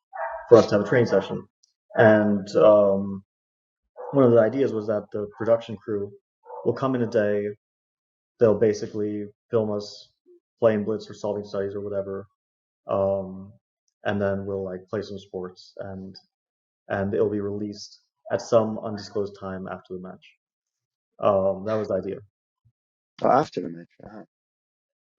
us to have a training session. And one of the ideas was that the production crew will come in a day. They'll basically film us playing blitz or solving studies or whatever, um, and then we'll like play some sports, and it'll be released at some undisclosed time after the match. That was the idea. Oh, after the match.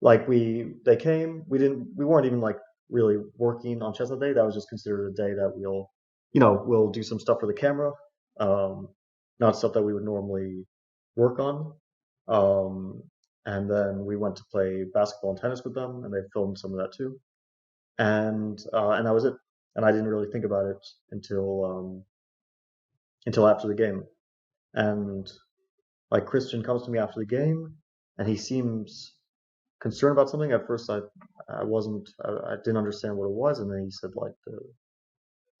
Like they came, we weren't even like really working on chess that day. That was just considered a day that we'll do some stuff for the camera, um, not stuff that we would normally work on. Um, and then we went to play basketball and tennis with them, and they filmed some of that too. And that was it. And I didn't really think about it until after the game. And like Christian comes to me after the game, and he seems concerned about something. At first, I didn't understand what it was, and then he said like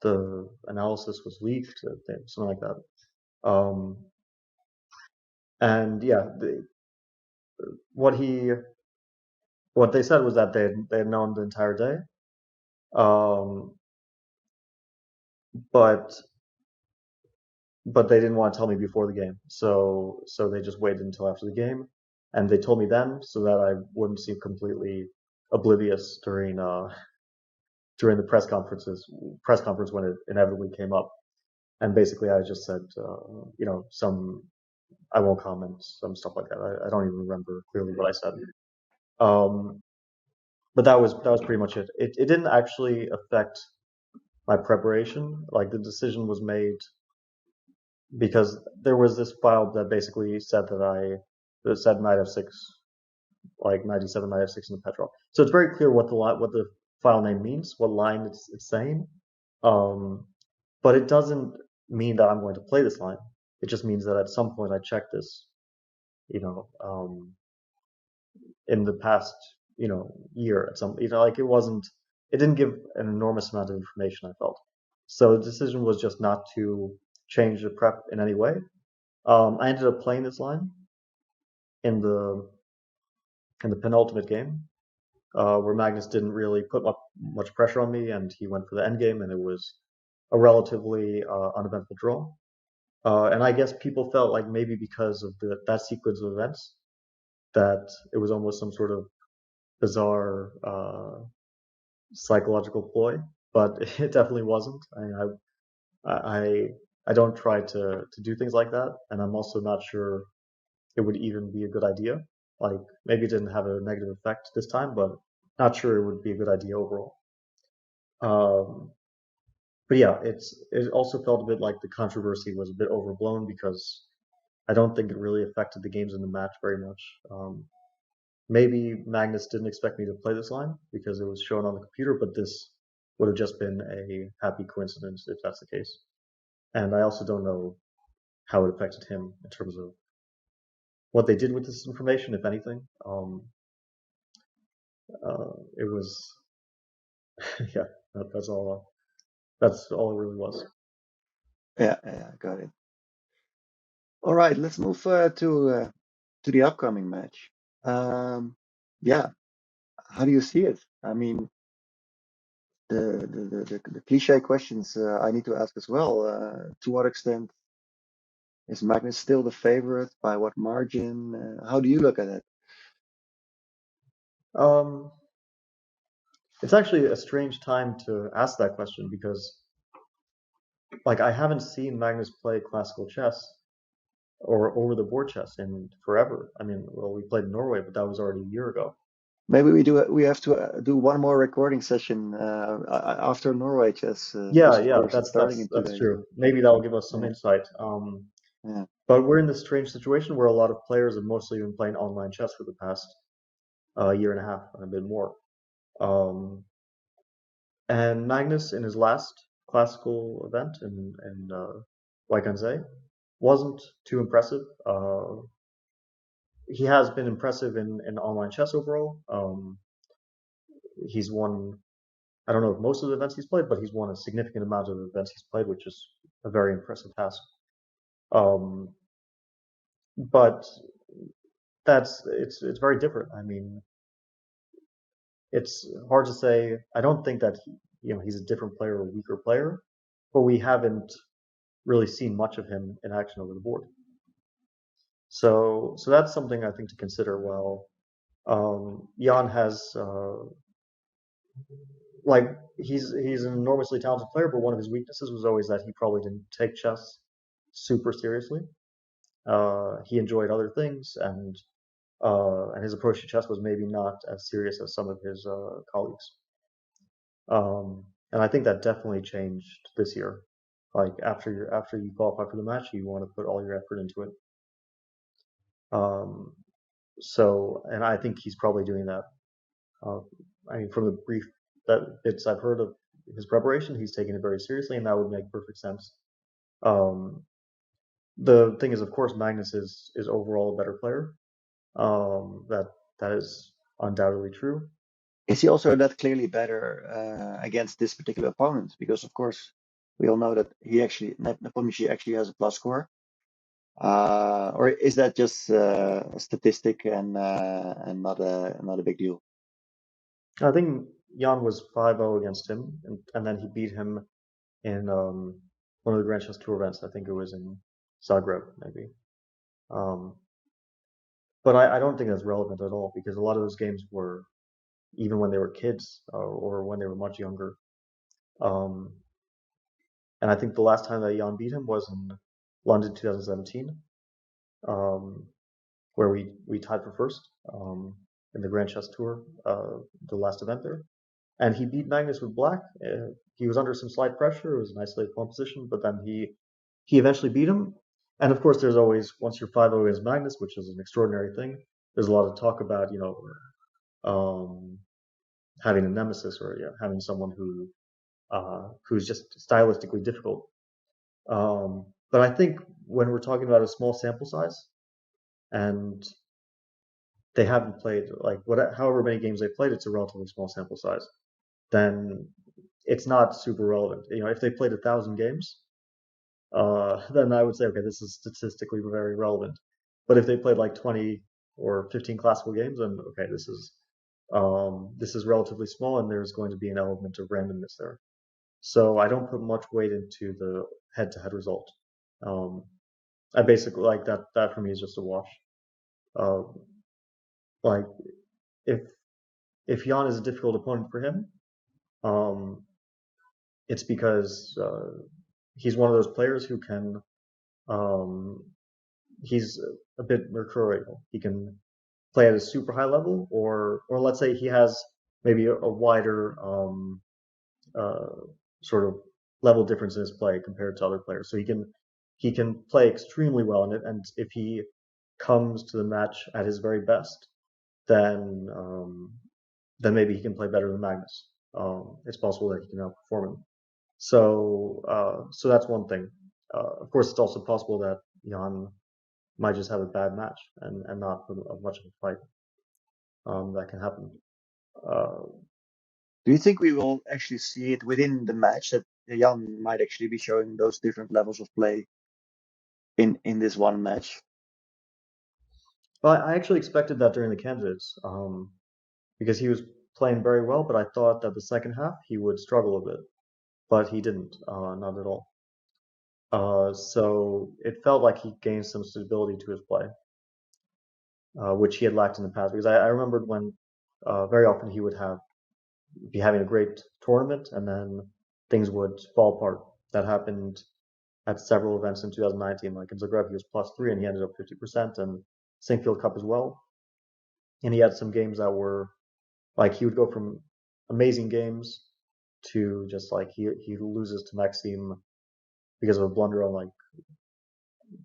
the analysis was leaked, something like that. And yeah, what he what they said was that they had known the entire day, um, but they didn't want to tell me before the game, so they just waited until after the game, and they told me then so that I wouldn't seem completely oblivious during the press conference when it inevitably came up. And basically, I just said, some I won't comment, some stuff like that. I don't even remember clearly what I said. Um, but that was pretty much it. It didn't actually affect my preparation. Like the decision was made because there was this file that basically said that said knight f6, like 97 knight f6 in the Petrov. So it's very clear what the file name means, what line it's saying. Um, but it doesn't mean that I'm going to play this line. It just means that at some point I check this, you know, in the past, year at some, like it didn't give an enormous amount of information, I felt. So the decision was just not to change the prep in any way. I ended up playing this line in the penultimate game, where Magnus didn't really put much pressure on me, and he went for the end game, and it was a relatively uneventful draw. And I guess people felt like maybe because of that sequence of events, that it was almost some sort of bizarre psychological ploy, but it definitely wasn't. I don't try to do things like that, and I'm also not sure it would even be a good idea. Like maybe it didn't have a negative effect this time, but not sure it would be a good idea overall. Um, but yeah, it also felt a bit like the controversy was a bit overblown because I don't think it really affected the games in the match very much. Maybe Magnus didn't expect me to play this line because it was shown on the computer, but this would have just been a happy coincidence if that's the case. And I also don't know how it affected him in terms of what they did with this information, if anything. It was, yeah, that's all. That's all it really was. Yeah, got it. All right, let's move to the upcoming match. Yeah, how do you see it? I mean, the cliche questions I need to ask as well. To what extent Is Magnus still the favorite? By what margin? How do you look at it? Um, it's actually a strange time to ask that question because, like, I haven't seen Magnus play classical chess or over the board chess in forever. I mean, well, we played in Norway, but that was already a year ago. Maybe we have to do one more recording session after Norway chess because Yeah, of yeah, course it's starting in two that's days. true. Maybe that'll give us some Yeah, insight. yeah. But we're in this strange situation where a lot of players have mostly been playing online chess for the past year and a half and a bit more. Um, and Magnus, in his last classical event in Weikanze, wasn't too impressive. He has been impressive in online chess overall. He's won, I don't know if most of the events he's played, but he's won a significant amount of events he's played, which is a very impressive task. Um, but it's very different. I mean, it's hard to say. I don't think that he's a different player or a weaker player, but we haven't really seen much of him in action over the board. So that's something I think to consider. While Jan has like he's an enormously talented player, but one of his weaknesses was always that he probably didn't take chess super seriously. He enjoyed other things, and his approach to chess was maybe not as serious as some of his colleagues. And I think that definitely changed this year. Like after you qualify for the match, you want to put all your effort into it. Um, and I think he's probably doing that. Uh, I mean, from the brief bits I've heard of his preparation, he's taking it very seriously, and that would make perfect sense. Um, the thing is, of course, Magnus is overall a better player. That is undoubtedly true. Is he also that clearly better against this particular opponent? Because of course we all know that he actually Nepomniachtchi actually has a plus score. Or is that just a statistic and not a big deal? I think Jan was 5-0 against him, and then he beat him in one of the Grand Chess Tour events. I think it was in Zagreb, maybe. Um, but I don't think that's relevant at all because a lot of those games were even when they were kids or when they were much younger. Um, and I think the last time that Jan beat him was in London 2017, um, where we tied for first in the Grand Chess Tour, the last event there. And he beat Magnus with black. He was under some slight pressure. It was an isolated pawn position, but then he eventually beat him. And of course, there's always once you're 5-0 against Magnus, which is an extraordinary thing. There's a lot of talk about um, having a nemesis or having someone who's just stylistically difficult. But I think when we're talking about a small sample size and they haven't played like however many games they played, it's a relatively small sample size. Then it's not super relevant. If they played 1,000 games, then I would say, okay, this is statistically very relevant. But if they played like 20 or 15 classical games, then okay, this is relatively small, and there's going to be an element of randomness there. So I don't put much weight into the head-to-head result. Um, I basically like that. That for me is just a wash. Uh, like if Jan is a difficult opponent for him, um, it's because he's one of those players who can um, he's a bit mercurial. He can play at a super high level, or let's say he has maybe a wider uh, sort of level difference in his play compared to other players. So he can play extremely well in it, and if he comes to the match at his very best, then maybe he can play better than Magnus. It's possible that he can outperform him. So that's one thing. Of course, it's also possible that Jan might just have a bad match and not put up much of a fight. That can happen. Uh, Do you think we will actually see it within the match that Jan might actually be showing those different levels of play in this one match? but I actually expected that during the candidates because he was playing very well, but I thought that the second half he would struggle a bit, but he didn't, not at all. So it felt like he gained some stability to his play, which he had lacked in the past. Because I remembered when very often he would be having a great tournament and then things would fall apart. That happened at several events in 2019. Like in Zagreb, he was +3 and he ended up 50%, and Sinkfield Cup as well. And he had some games that were like he would go from amazing games to just like he loses to Maxime because of a blunder on like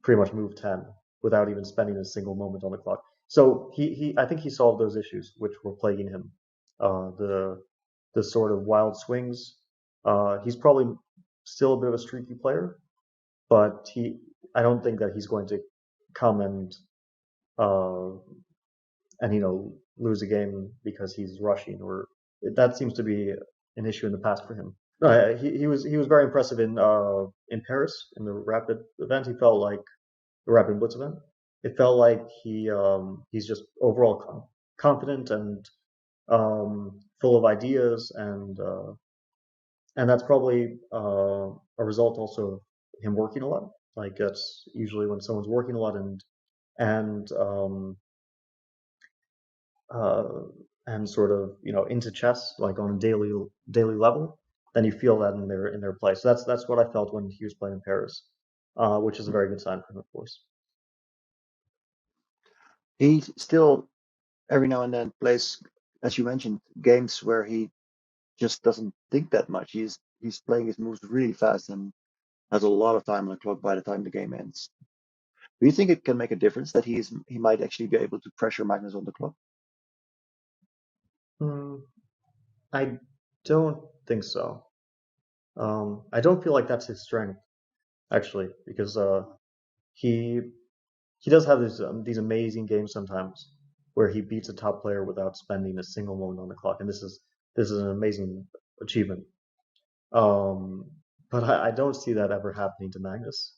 pretty much move 10 without even spending a single moment on the clock. So he I think he solved those issues which were plaguing him. The sort of wild swings. He's probably still a bit of a streaky player, but I don't think that he's going to come uh, and lose a game because he's rushing, or that seems to be an issue in the past for him. No, he was very impressive in Paris in the rapid event. He felt like the rapid blitz event. It felt like he's just overall confident and full of ideas, and that's probably a result also of him working a lot. Like that's usually when someone's working a lot and uh, and sort of into chess like on a daily level, then you feel that in their play. So that's what I felt when he was playing in Paris, which is a very good sign for him, of course. He still every now and then plays, as you mentioned, games where he just doesn't think that much. He's playing his moves really fast and has a lot of time on the clock by the time the game ends. Do you think it can make a difference that he might actually be able to pressure Magnus on the clock? Hmm, I don't think so. I don't feel like that's his strength actually, because he he does have these amazing games sometimes where he beats a top player without spending a single moment on the clock, and this is an amazing achievement. Um, but I don't see that ever happening to Magnus,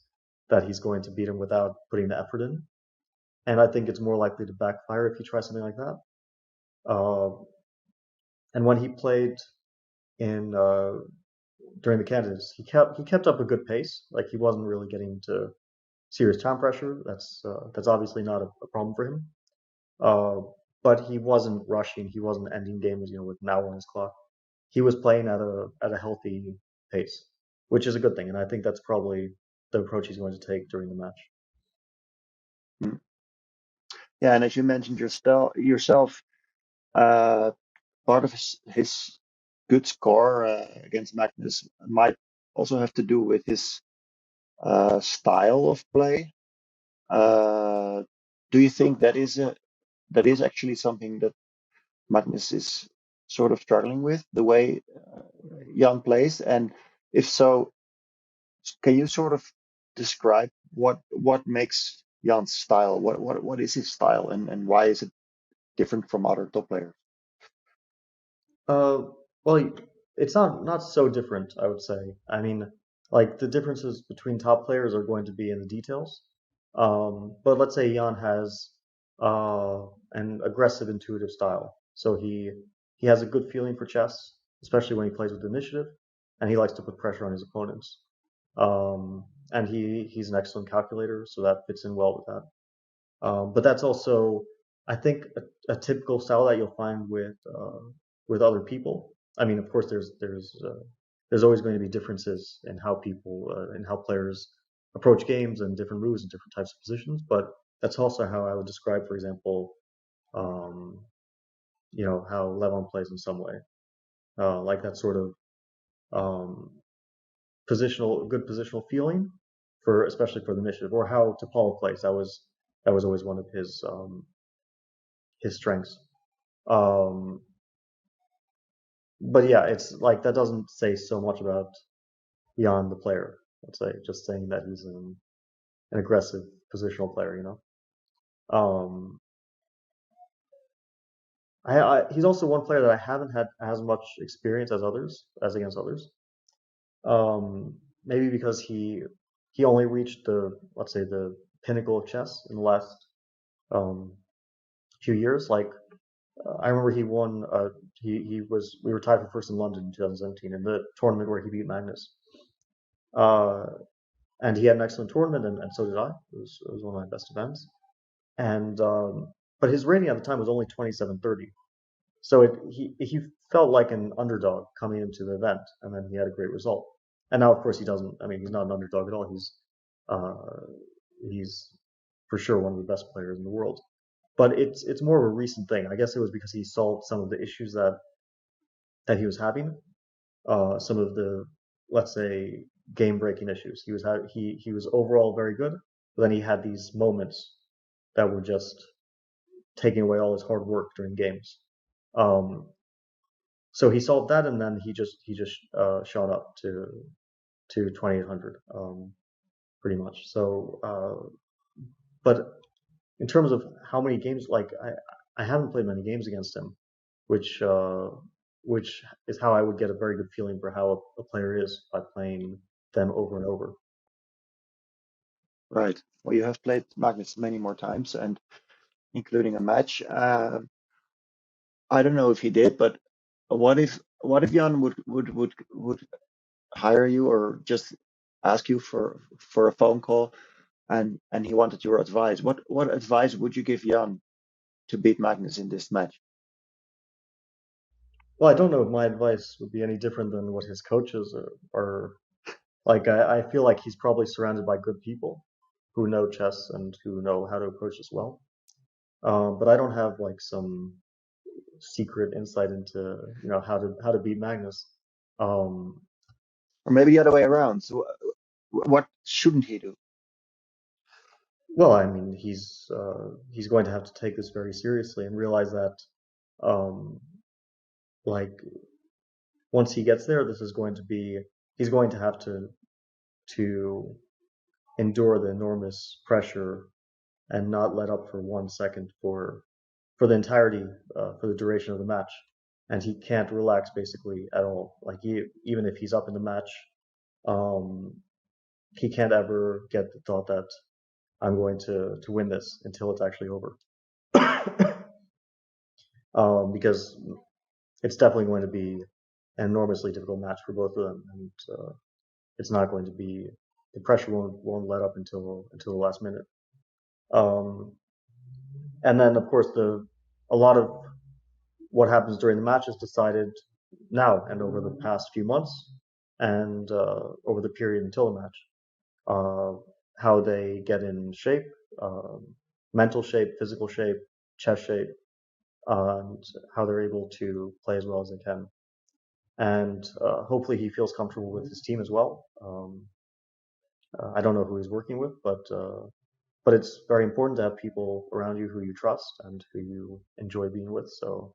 that he's going to beat him without putting the effort in, and I think it's more likely to backfire if he tries something like that. Uh, and when he played in during the candidates, he kept up a good pace. Like he wasn't really getting to serious time pressure. That's obviously not a problem for him. Uh, but he wasn't rushing. He wasn't ending games, with an hour on his clock. He was playing at a healthy pace, which is a good thing. And I think that's probably the approach he's going to take during the match. Mm. Yeah, and as you mentioned yourself, uh, part of his good score against Magnus might also have to do with his style of play. Uh, do you think that is actually something that Magnus is sort of struggling with, the way Jan plays? And if so, can you sort of describe what makes Jan's style? What is his style, and why is it different from other top players? Uh, well, it's not so different, I would say. I mean, like the differences between top players are going to be in the details. But let's say Jan has uh, an aggressive, intuitive style. So he has a good feeling for chess, especially when he plays with initiative, and he likes to put pressure on his opponents. And he's an excellent calculator, so that fits in well with that. But that's also, I think, a typical style that you'll find with other people. I mean, of course, there's always going to be differences in how players approach games and different moves and different types of positions. But that's also how I would describe, for example, um, how Levon plays in some way, like that sort of um, good positional feeling for especially for the initiative, or how Topal plays. That was always one of his strengths. Um, but yeah, it's like that doesn't say so much about Jan the player. Let's say just saying that he's an aggressive positional player. Um, he's also one player that I haven't had as much experience as against others. Maybe because he only reached the, let's say, the pinnacle of chess in the last um, few years. Like I remember he won. We were tied for first in London in 2017 in the tournament where he beat Magnus. Uh, and he had an excellent tournament, and so did I. It was one of my best events. And but his rating at the time was only 2730. So he felt like an underdog coming into the event, and then he had a great result. And now, of course, he doesn't. I mean, he's not an underdog at all. He's for sure one of the best players in the world. But it's more of a recent thing. I guess it was because he solved some of the issues that he was having. Some of the, let's say, game breaking issues. He was overall very good, but then he had these moments that were just taking away all his hard work during games. Um, so he solved that, and then he just shot up to 2800, pretty much. So, but in terms of how many games, like I haven't played many games against him, which is how I would get a very good feeling for how a player is by playing them over and over. Right. Well, you have played Magnus many more times, and including a match. I don't know if he did, but what if Jan would hire you or just ask you for a phone call and he wanted your advice? What advice would you give Jan to beat Magnus in this match? Well, I don't know if my advice would be any different than what his coaches are. Like, I feel like he's probably surrounded by good people who know chess and who know how to approach this well. But I don't have like some secret insight into how to beat Magnus. Um, Or maybe the other way around. So what shouldn't he do? well, I mean, he's going to have to take this very seriously and realize that um, like once he gets there, this is going to be he's going to have to endure the enormous pressure and not let up for 1 second for the entirety for the duration of the match, and he can't relax basically at all. Like even if he's up in the match, um, he can't ever get the thought that I'm going to win this until it's actually over, because it's definitely going to be an enormously difficult match for both of them, and it's not going to be the pressure won't let up until the last minute. Um, and then of course a lot of what happens during the match is decided now and over the past few months and over the period until the match. How they get in shape, mental shape, physical shape, chess shape, and how they're able to play as well as they can. And hopefully he feels comfortable with his team as well. I don't know who he's working with, but it's very important to have people around you who you trust and who you enjoy being with. So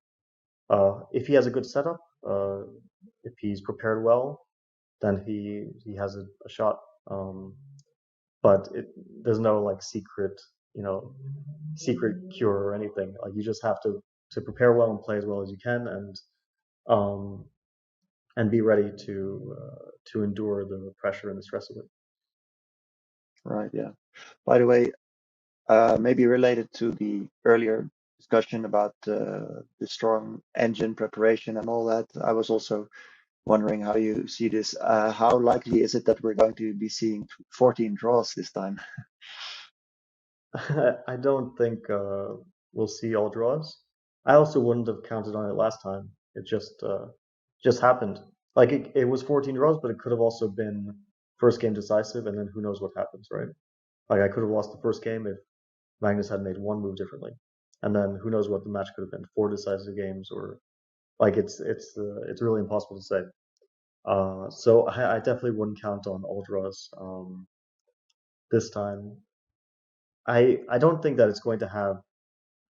if he has a good setup, if he's prepared well, then he has a shot. But there's no like secret cure or anything. Like you just have to prepare well and play as well as you can, um, and be ready to endure the pressure and the stress of it. Right, yeah. By the way, maybe related to the earlier discussion about the strong engine preparation and all that, I was also wondering how you see this. How likely is it that we're going to be seeing 14 draws this time? I don't think we'll see all draws. I also wouldn't have counted on it last time. It just happened. Like it was 14 draws, but it could have also been first game decisive, and then who knows what happens, right? Like I could have lost the first game if Magnus had made one move differently, and then who knows what the match could have been? Four decisive games, or like it's really impossible to say. So I definitely wouldn't count on all draws this time. I don't think that it's going to have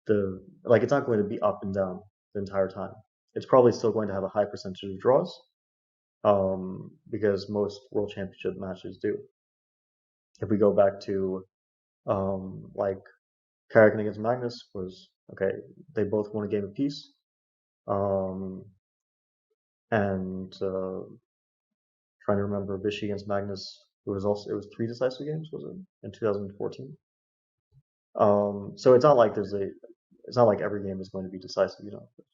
it's not going to be up and down the entire time. It's probably still going to have a high percentage of draws, because most World Championship matches do. If we go back to like Karakin against Magnus was okay. They both won a game apiece, um, and trying to remember Vichy against Magnus. It was three decisive games, was it, in 2014? So it's not like it's not like every game is going to be decisive,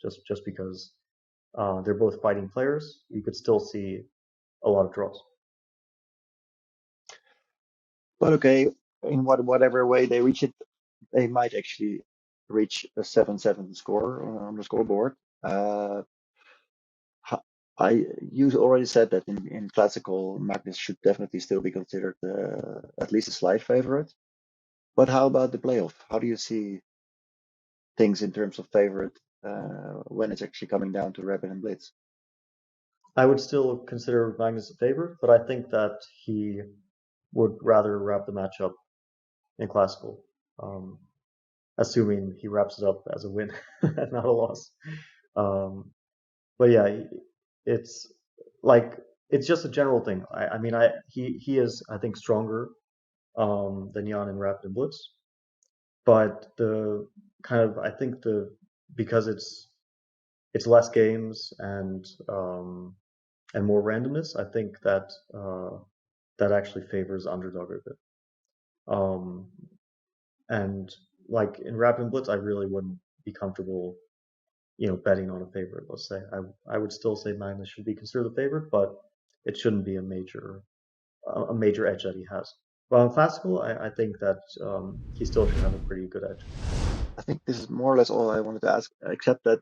just because they're both fighting players, you could still see a lot of draws. But okay, in whatever way they reach it, they might actually reach a 7-7 score on the scoreboard. Uh, you already said that in classical, Magnus should definitely still be considered at least a slight favorite. But how about the playoff? How do you see things in terms of favorite when it's actually coming down to Rapid and Blitz? I would still consider Magnus a favorite, but I think that he would rather wrap the match up in classical, assuming he wraps it up as a win and not a loss. Um, but yeah, it's like it's just a general thing. I mean, he is, I think, stronger than Jan in Rapid and Blitz, but the kind of I think the because it's less games and more randomness. I think that that actually favors underdog a bit. Um, and like in Rapid and Blitz, I really wouldn't be comfortable, betting on a favorite. Let's say I would still say Magnus should be considered the favorite, but it shouldn't be a major edge that he has. Well, in classical, I think that he still should have a pretty good edge. I think this is more or less all I wanted to ask, except that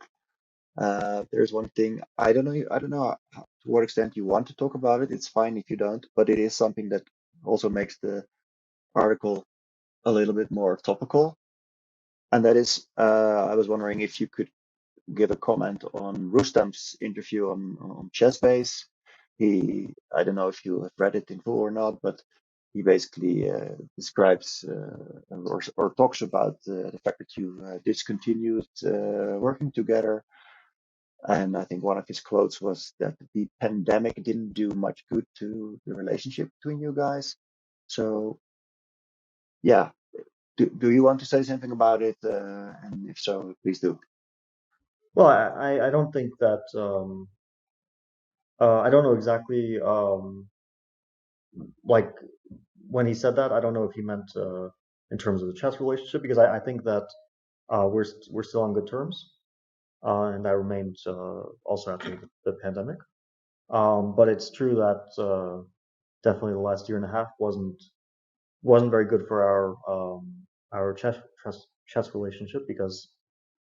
there's one thing I don't know to what extent you want to talk about it. It's fine if you don't, but it is something that also makes the article a little bit more topical. And that is, I was wondering if you could give a comment on Rustam's interview on ChessBase. I don't know if you have read it in full or not, but he basically describes or talks about the fact that you discontinued working together. And I think one of his quotes was that the pandemic didn't do much good to the relationship between you guys. So, yeah, do you want to say something about it? And if so, please do. Well, I don't think that I don't know exactly like when he said that. I don't know if he meant in terms of the chess relationship because I think that we're still on good terms, and that remained also after the pandemic. But it's true that definitely the last year and a half wasn't very good for our chess relationship because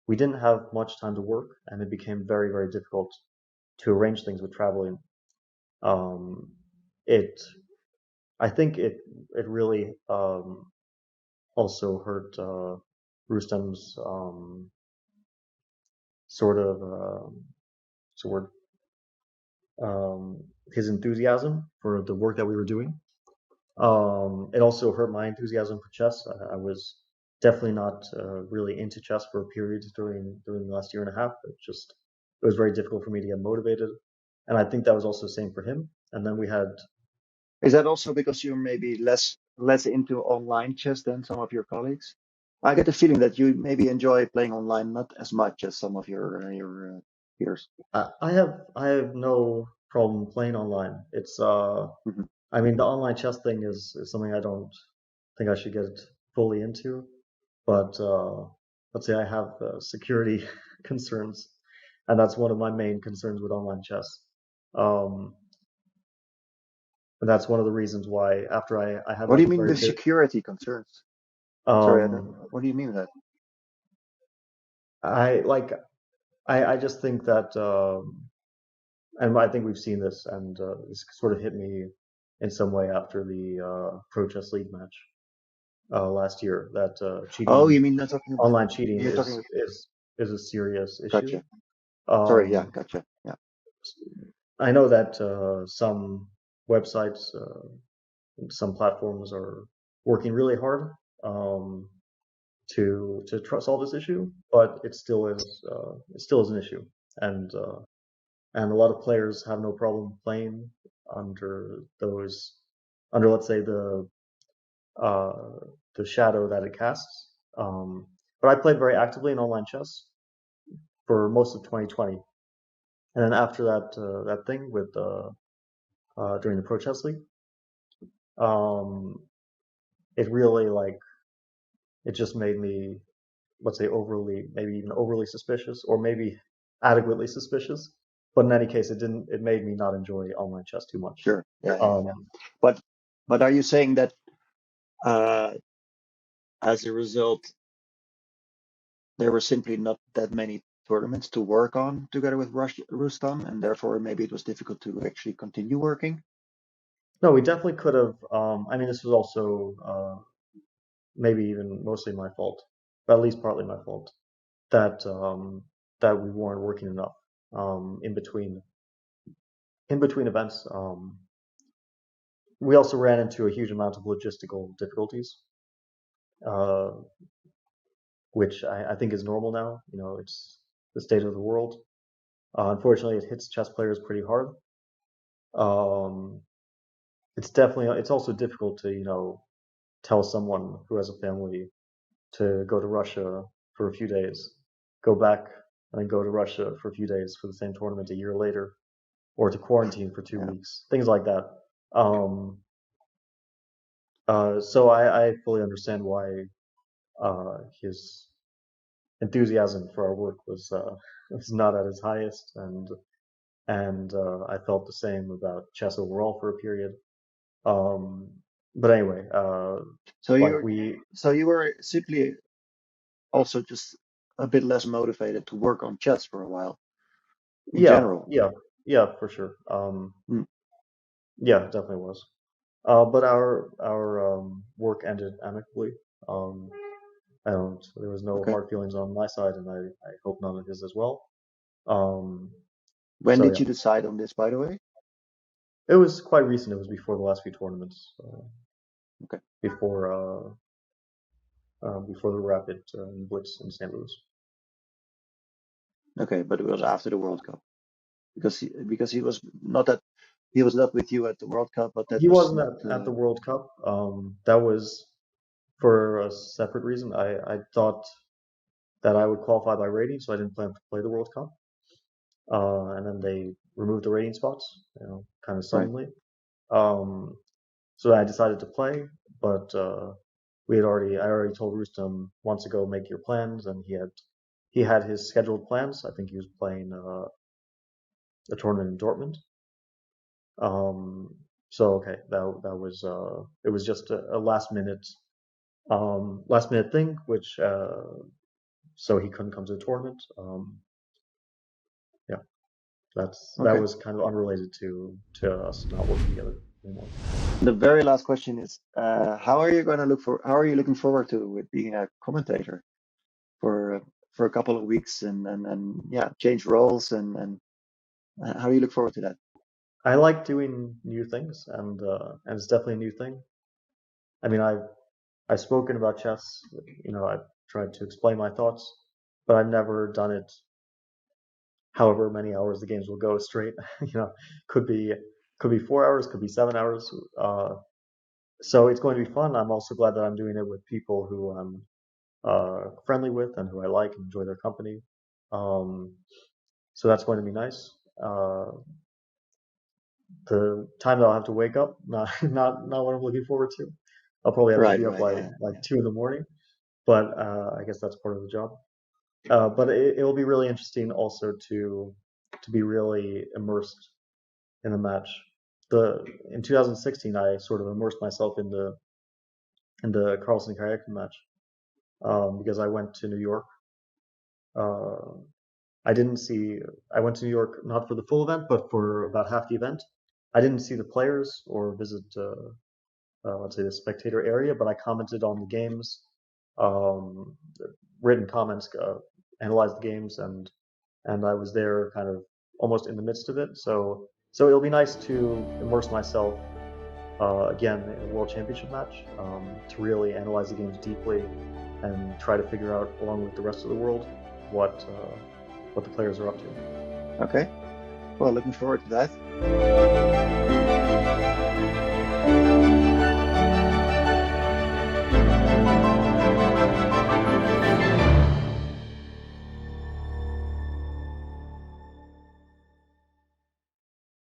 we didn't have much time to work, and it became very, very difficult to arrange things with traveling. Um, it I think it really also hurt Rustam's sort of sort his enthusiasm for the work that we were doing. It also hurt my enthusiasm for chess. I was definitely not really into chess for a period during the last year and a half. It was very difficult for me to get motivated, and I think that was also the same for him. And then we had Is that also because you're maybe less into online chess than some of your colleagues? I get the feeling that you maybe enjoy playing online not as much as some of your peers. I have no problem playing online. It's Mhm. I mean the online chess thing is something I don't think I should get fully into, but let's say I have security concerns, and that's one of my main concerns with online chess. Um, and that's one of the reasons why after I had What do like you a mean very with big security concerns? Sorry, I don't. um, What do you mean with that? I like I just think that and I think we've seen this, and this sort of hit me in some way after the Pro Chess League match last year. That Oh, cheating, you mean not talking about? online cheating, You're talking. is a serious issue. Gotcha. Sorry. Yeah. Um, Gotcha. Yeah. I know that some websites, some platforms are working really hard um, to solve this issue, but it still is an issue, and a lot of players have no problem playing under those under let's say uh, the shadow that it casts. But I played very actively in online chess for most of 2020, and then after that thing with during the Pro Chess League, um, it really like it just made me let's say maybe even overly suspicious, or maybe adequately suspicious. But in any case, it made me not enjoy online chess too much. Sure. Yeah. Yeah. Um, Yeah. But are you saying that As a result, there were simply not that many tournaments to work on together with Rustam, and therefore maybe it was difficult to actually continue working. No, we definitely could have. I mean, this was also maybe even mostly my fault, but at least partly my fault that that we weren't working enough in between events. We also ran into a huge amount of logistical difficulties, uh, which I think is normal now. You know, it's the state of the world. Unfortunately, it hits chess players pretty hard. It's also difficult to, you know, tell someone who has a family to go to Russia for a few days, go back and then go to Russia for a few days for the same tournament a year later, or to quarantine for 2 weeks, things like that. So I fully understand why his enthusiasm for our work was not at its highest, and I felt the same about chess overall for a period. But anyway, So like you were simply also just a bit less motivated to work on chess for a while in general. yeah, for sure. Hmm. Yeah, definitely was. But our work ended amicably. There was no Okay. hard feelings on my side, and I hope none of his as well. Um, When so did yeah, you decide on this, by the way? it was quite recent. It was before the last few tournaments, Okay. before the Rapid Blitz in St. Louis. Okay, but it was after the World Cup because he was not with you at the World Cup, but that He was wasn't not. at the World Cup. That was for a separate reason. I thought that I would qualify by rating, so I didn't plan to play the World Cup. And then they removed the rating spots, you know, kind of Right. suddenly. So I decided to play, but I already told Rustam months ago, make your plans, and he had his scheduled plans. I think he was playing a tournament in Dortmund. So okay, that was it was just a last minute thing, which so he couldn't come to the tournament. Yeah, that Okay. was kind of unrelated to us not working together anymore. The very last question is, how are you looking forward to with being a commentator for a couple of weeks and yeah, change roles and how do you look forward to that? I like doing new things, and it's definitely a new thing. I mean, I've spoken about chess. You know, I've tried to explain my thoughts, but I've never done it. However many hours the games will go straight, you know, could be 4 hours, could be 7 hours. So it's going to be fun. I'm also glad that I'm doing it with people who I'm friendly with and who I like and enjoy their company. Um, so that's going to be nice. The time that I'll have to wake up, not what I'm looking forward to. I'll probably have to Right, be up right, yeah, like yeah. 2 in the morning, but I guess that's part of the job. But it will be really interesting also to be really immersed in the match. In 2016, I sort of immersed myself in the Carlsen match because I went to New York. Uh, I didn't see. I went to New York not for the full event, but for about half the event. I didn't see the players or visit, let's say, the spectator area, but I commented on the games, um, written comments, analyzed the games, and I was there kind of almost in the midst of it. So it'll be nice to immerse myself again in a World Championship match to really analyze the games deeply and try to figure out, along with the rest of the world, what the players are up to. Okay. Well, looking forward to that.